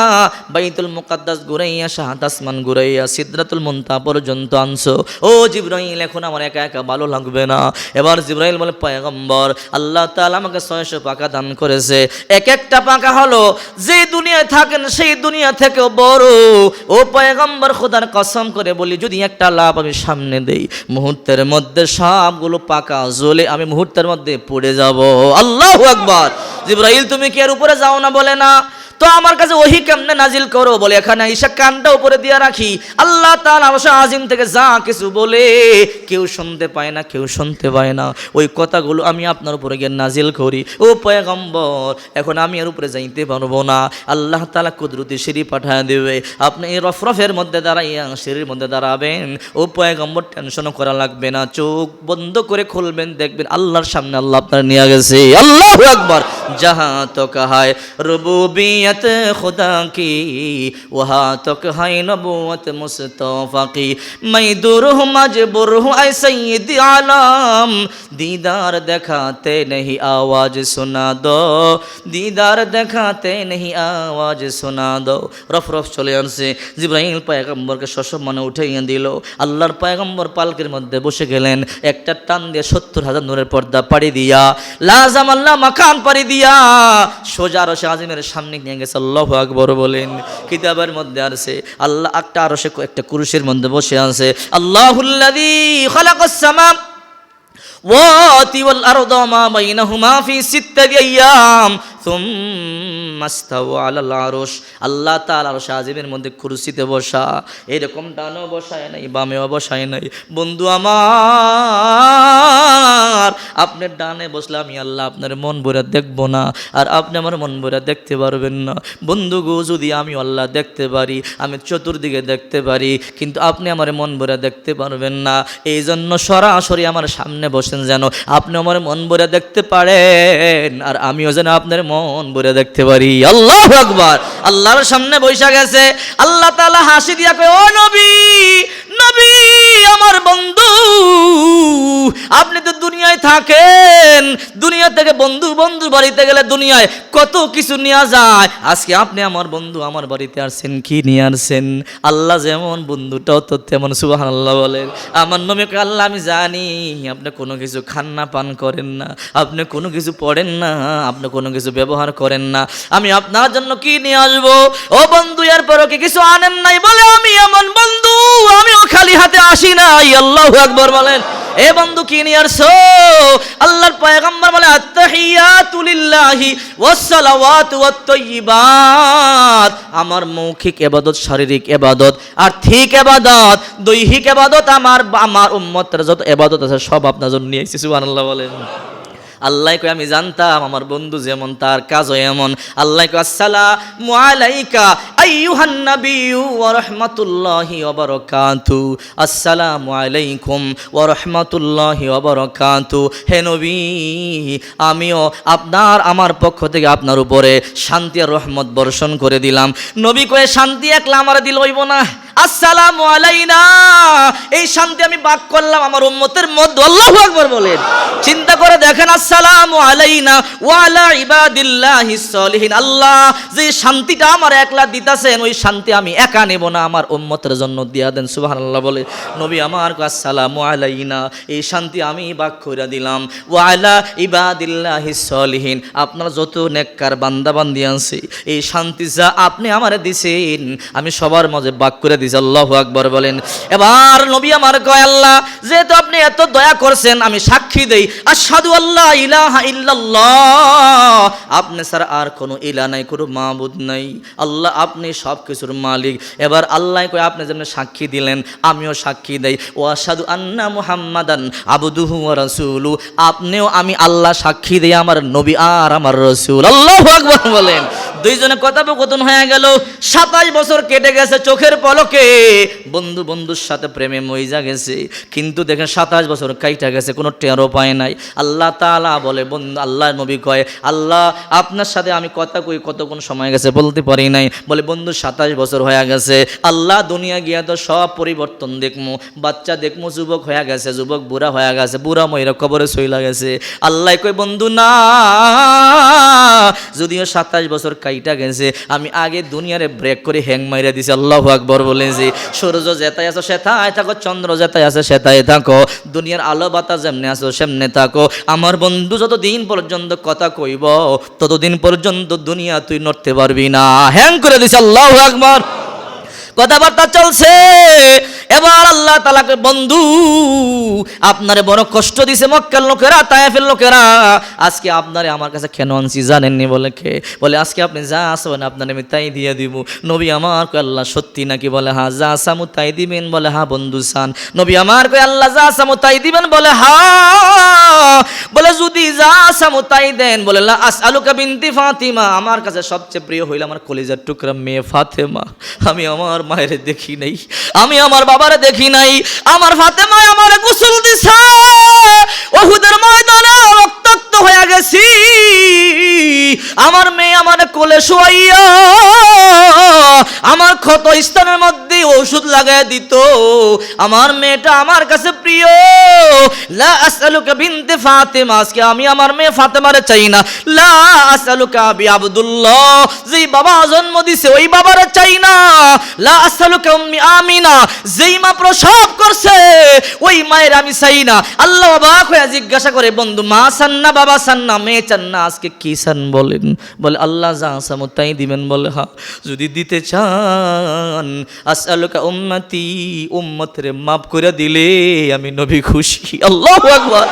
বাইতুল মুকাদ্দাস ঘুরাইয়া, শাহাত আসমান ঘুরাইয়া, সিদরাতুল মুনতাহা পর্যন্ত আনছো। ও জিবরাইল এখন আমার একা একা ভালো লাগবে না। এবার জিবরাইল বলে পয়গম্বর আল্লাহ তাআলা আমাকে 600 পাকা দান করেছে, এক একটা পাকা হলো যে দুনিয়ায় থাকেন সেই দুনিয়া থেকেও বড়। ও পয়গম্বর খোদার কসম করে বলি যদি একটা লাভ আমি সামনে দেই, মুহূর্তের মধ্যে সবগুলো পাকা জ্বলে আমি মুহূর্তের মধ্যে পড়ে যাব। আল্লাহু আকবার। জিবরাইল তুমি কি এর উপরে যাও না? বলে না। তো আমার কাছে ওহী কেমনে নাজিল করো? বলে এখানে ঈশা কানটা উপরে দিয়ে রাখি, আল্লাহ তাআলা আরশ আজিম থেকে যা কিছু বলে কেউ শুনতে পায় না, কেউ শুনতে পায় না, ওই কথাগুলো আমি আপনার উপরে গিয়ে নাজিল করি। ও পয়গম্বর এখন আমি এর উপরে যাইতে পারবো না, আল্লাহ তাআলা কুদরতি সিঁড়ি পাঠায় দেবে, আপনি এই রফরফের মধ্যে দাঁড়াইয়া সিঁড়ির মধ্যে দাঁড়াবেন। ও পয়গম্বর টেনশনও করা লাগবে না, চোখ বন্ধ করে খুলবেন, দেখবেন আল্লাহর সামনে আল্লাহ আপনার নিয়ে গেছে। আল্লাহু আকবার। জাহাঁ তো কাহায় রুবুবিয়ত खुदा की वहाँ तक है नबूवत मुस्तफा की, मैं दूर हूँ मजबूर हूँ ऐ सैयद आलम, दीदार दिखाते नहीं आवाज सुना दो, दीदार दिखाते नहीं आवाज सुना दो। रफ रफ चले आनছে জিবরাইল পয়গম্বরকে সসম্মানে উঠাইয়া দিল। আল্লাহর পয়গম্বর পালকের মধ্যে বসে গেলেন, একটা টান দিয়ে 70,000 নূরের পর্দা পাড়ি দিয়া, লাজাম আল্লাহ মাকান পাড়ি দিয়া সোজা আরশে আজিমের সামনে নিয়ে গেছে। আল্লাহু আকবার বলেন। কিতাবের মধ্যে আছে আল্লাহ একটা আরশে একটা কুরসির মধ্যে বসে আছে। আল্লাহুল্লাযী খালাকাস সামাওয়াতি ওয়াল আরদা মা বাইনাহুমা ফি 6 আইয়াম সুম্মা ইসতাওয়া আলাল আরশ। আল্লাহ তাআলা আরশে আজিমের মধ্যে কুরসিতে বসা, এরকম ডানেও বসায় নাই বামেও বসায় নাই। বন্ধু আমার আপনি ডানে বসলে আমি আল্লাহ আপনার মন ভরে দেখব না, আর আপনি আমার মন ভরে দেখতে পারবেন না। বন্ধু গো যদি আমি আল্লাহ দেখতে পারি, আমি চতুর্দিকে দেখতে পারি, কিন্তু আপনি আমার মন ভরে দেখতে পারবেন না। এই জন্য সরাসরি আমার সামনে বসেন যেন আপনি আমার মন ভরে দেখতে পারেন, আর আমিও যেন আপনার মন ভরে দেখতে পারি। আল্লাহু আকবার। আল্লাহর সামনে বৈশা গেছে। আল্লাহ তাআলা হাসি দিয়া কয় ও নবী, নবী আমার বন্ধু, আপনি তো দুনিয়ায় থাকেন, দুনিয়া থেকে বন্ধু বন্ধু বাড়িতে গেলে দুনিয়ায় কত কিছু নিয়ে যায়, আজকে আপনি আমার বন্ধু আমার বাড়িতে আসছেন, কি নিয়ে আসছেন? আল্লাহ যেমন বন্ধুটাও তো তেমন। সুবহানাল্লাহ বলেন। আমার নবী কয় আল্লাহ আমি জানি আপনি কোনো কিছু খান না, পান করেন না, আপনি কোনো কিছু পড়েন না, আপনি কোনো কিছু ব্যবহার করেন না, আমি আপনার জন্য কি নিয়ে আসবো? ও বন্ধু এরপরও কি কিছু আনেন নাই? বলে আমি এমন বন্ধু আমিও খালি হাতে আসি নাই। আল্লাহু আকবার বলেন। এ বন্ধু কি নিয়ে আসছো? আল্লাহর পয়গম্বর বলে আত্তাহিয়াতু লিল্লাহি ওয়াস সালাওয়াতু ওয়াত তাইয়্যিবাত। আমার মৌখিক ইবাদত, শারীরিক ইবাদত, আর্থিক ইবাদত, দৈহিক ইবাদত, আমার উম্মতের যত ইবাদত আছে সব আপনার জন্য নিয়ে এসেছি। সুবহানাল্লাহ বলেন। আল্লাহ কয় আমি জানতাম আমার বন্ধু যেমন তার কাজও এমন। আল্লাহ কয় আসসালামু আলাইকা আইয়ুহান নাবিয়্যু ওয়া রাহমাতুল্লাহি ওয়া বারাকাতুহু, আসসালামু আলাইকুম ওয়া রাহমাতুল্লাহি ওয়া বারাকাতুহু। হে নবী আমিও আপনার আমার পক্ষ থেকে আপনার উপরে শান্তি আর রহমত বর্ষণ করে দিলাম। নবী কয় শান্তি একলা আমার দিল হইব না, আসসালামু আলাইনা এই শান্তি আমি ভাগ করলাম আমার উম্মতের মধ্যে। আল্লাহু আকবার বলেন। চিন্তা করে দেখেন, আসসালামু আলাইনা ওয়া আলা ইবাদিল্লাহিস সলিহিন। আল্লাহ যে শান্তিটা আমার একলা দিতাছেন, ওই শান্তি আমি একা নেব না, আমার উম্মতের জন্য দিয়া দেন। সুবহানাল্লাহ বলে। নবী আমার আসসালামু আলাইনা এই শান্তি আমি ভাগ করে দিলাম। ওয়া আলা ইবাদিল্লাহিস সলিহিন আপনার যত নেককার বান্দা বান্দি আছে এই শান্তি যা আপনি আমারে দিছেন আমি সবার মাঝে ভাগ করে দিছি। আল্লাহু আকবার বলেন। এবার নবী আমার কয় আল্লাহ যেহেতু আপনি এত দয়া করছেন আমি সাক্ষী দেই আশহাদু আল্লা ইলাহা ইল্লাল্লাহ আপনি ছাড়া আর কোনো ইলাহ নাই, কোনো মাবুদ নাই। আল্লাহ আপনি আপনি সব কিছুর মালিক। এবার আল্লাহ কই আপনি যেমন সাক্ষী দিলেন আমিও সাক্ষী দেই, ওয়া আশহাদু আন্না মুহাম্মাদান আবদুহু ওয়া রাসূলুহু, আপনিও আমি আল্লাহ সাক্ষী দেই আমার নবী আর আমার রাসূল। আল্লাহু আকবার বলেন। দুইজনে কথোপকথন হয়ে গেল, 27 বছর কেটে গেছে চোখের পলকে, বন্ধু বন্ধুর সাথে প্রেমে মইজা গেছে, কিন্তু দেখেন 27 বছর কাইটা গেছে, কোনো টেরও পায় নাই। আল্লাহ তাআলা বলে, বন্ধু আল্লাহ নবী কয়, আল্লাহ আপনার সাথে আমি কথা কই কতক্ষণ সময় গেছে বলতে পারি নাই। বলে বন্ধু 27 বছর হয়ে গেছে, আল্লাহ দুনিয়া গিয়া তো সব পরিবর্তন দেখমু, বাচ্চা দেখমু যুবক হয়ে গেছে, যুবক বুড়া হয়ে গেছে, বুড়া ময়রা কবরে সইলা গেছে। আল্লাহ কই বন্ধু না, যদিও 27 বছর কাইটা গেছে, আমি আগে দুনিয়ারে ব্রেক করে হ্যাং মাইরা দিছি। আল্লাহু আকবার বলেছি। সূর্য যেতাই আছো সেটাই থাকো, চন্দ্র যেতাই আছে সেটাই থাকো, দুনিয়ার আলো বাতাস যেমনে আছো সেমনে থাকো। আমার বন্ধু যতদিন পর্যন্ত কথা কইব ততদিন পর্যন্ত দুনিয়া তুই নড়তে পারবি না। হ্যাং করে দিছে। আল্লাহু আকবার। কথাবার্তা চলছে। এবার আল্লাহ তাআলাকে, বন্ধু আপনারে বড় কষ্ট দিছে মক্কার লোকেরা, তায়েফের লোকেরা, আজকে আপনারে আমার কাছে কেন আনছি জানেননি? বলে কে? বলে আজকে আপনি যা আসবেন আপনার আমি তাই দিয়ে দিব। নবী আমার কয় আল্লাহ সত্যি নাকি? বলে হ্যাঁ। যা সামু তাই দিবেন? বলে হ্যাঁ বন্ধু সান। নবী আমার কয় আল্লাহ যা সামু তাই দিবেন? বলে হ্যাঁ। বলে যদি যা সামু তাই দেন, বলে লা আসআলুকা বিনতি ফাতিমা, আমার কাছে সবচেয়ে প্রিয় হইল আমার কলিজার টুকরা মেয়ে ফাতেমা। আমি আমার মায়ের দেখি নাই, আমি আমার বাবারে দেখি নাই, আমার ফাতেমা আমার গোসল দিছে, উহুদের ময়দানে রক্তাক্ত হয়ে গেছি, আমার মেয়ে আমার কোলে শুয়াইয়া আমার ক্ষত স্থানের মধ্যে ওষুধ লাগায় দিত। আমার মেয়েটা আমার কাছে প্রিয়। লা আসআলুকা বিনতে ফাতেমা, আজকে আমি আমার মেয়ে ফাতেমারে চাই না। লা আসআলুকা আবি আব্দুল্লাহ, যেই বাবা জন্ম দিছে ওই বাবারে চাই না। লা আসআলুকা উম্মি আমিনা, যেই মা প্রসব করছে ওই মায়ের আমি চাই না। আল্লাহ অবাক হয়ে জিজ্ঞাসা করে, বন্ধু মা চান না বাবা চান না মেয়ে চান না, আজকে কি চান বলেন? বলে আল্লাহ যা চামো তাই দিবেন। বলে হ্যাঁ। যদি দিতে চান আসআলুকা উম্মতি, উম্মতরে মাফ করে দিলে আমি নবী খুশি। আল্লাহু আকবার।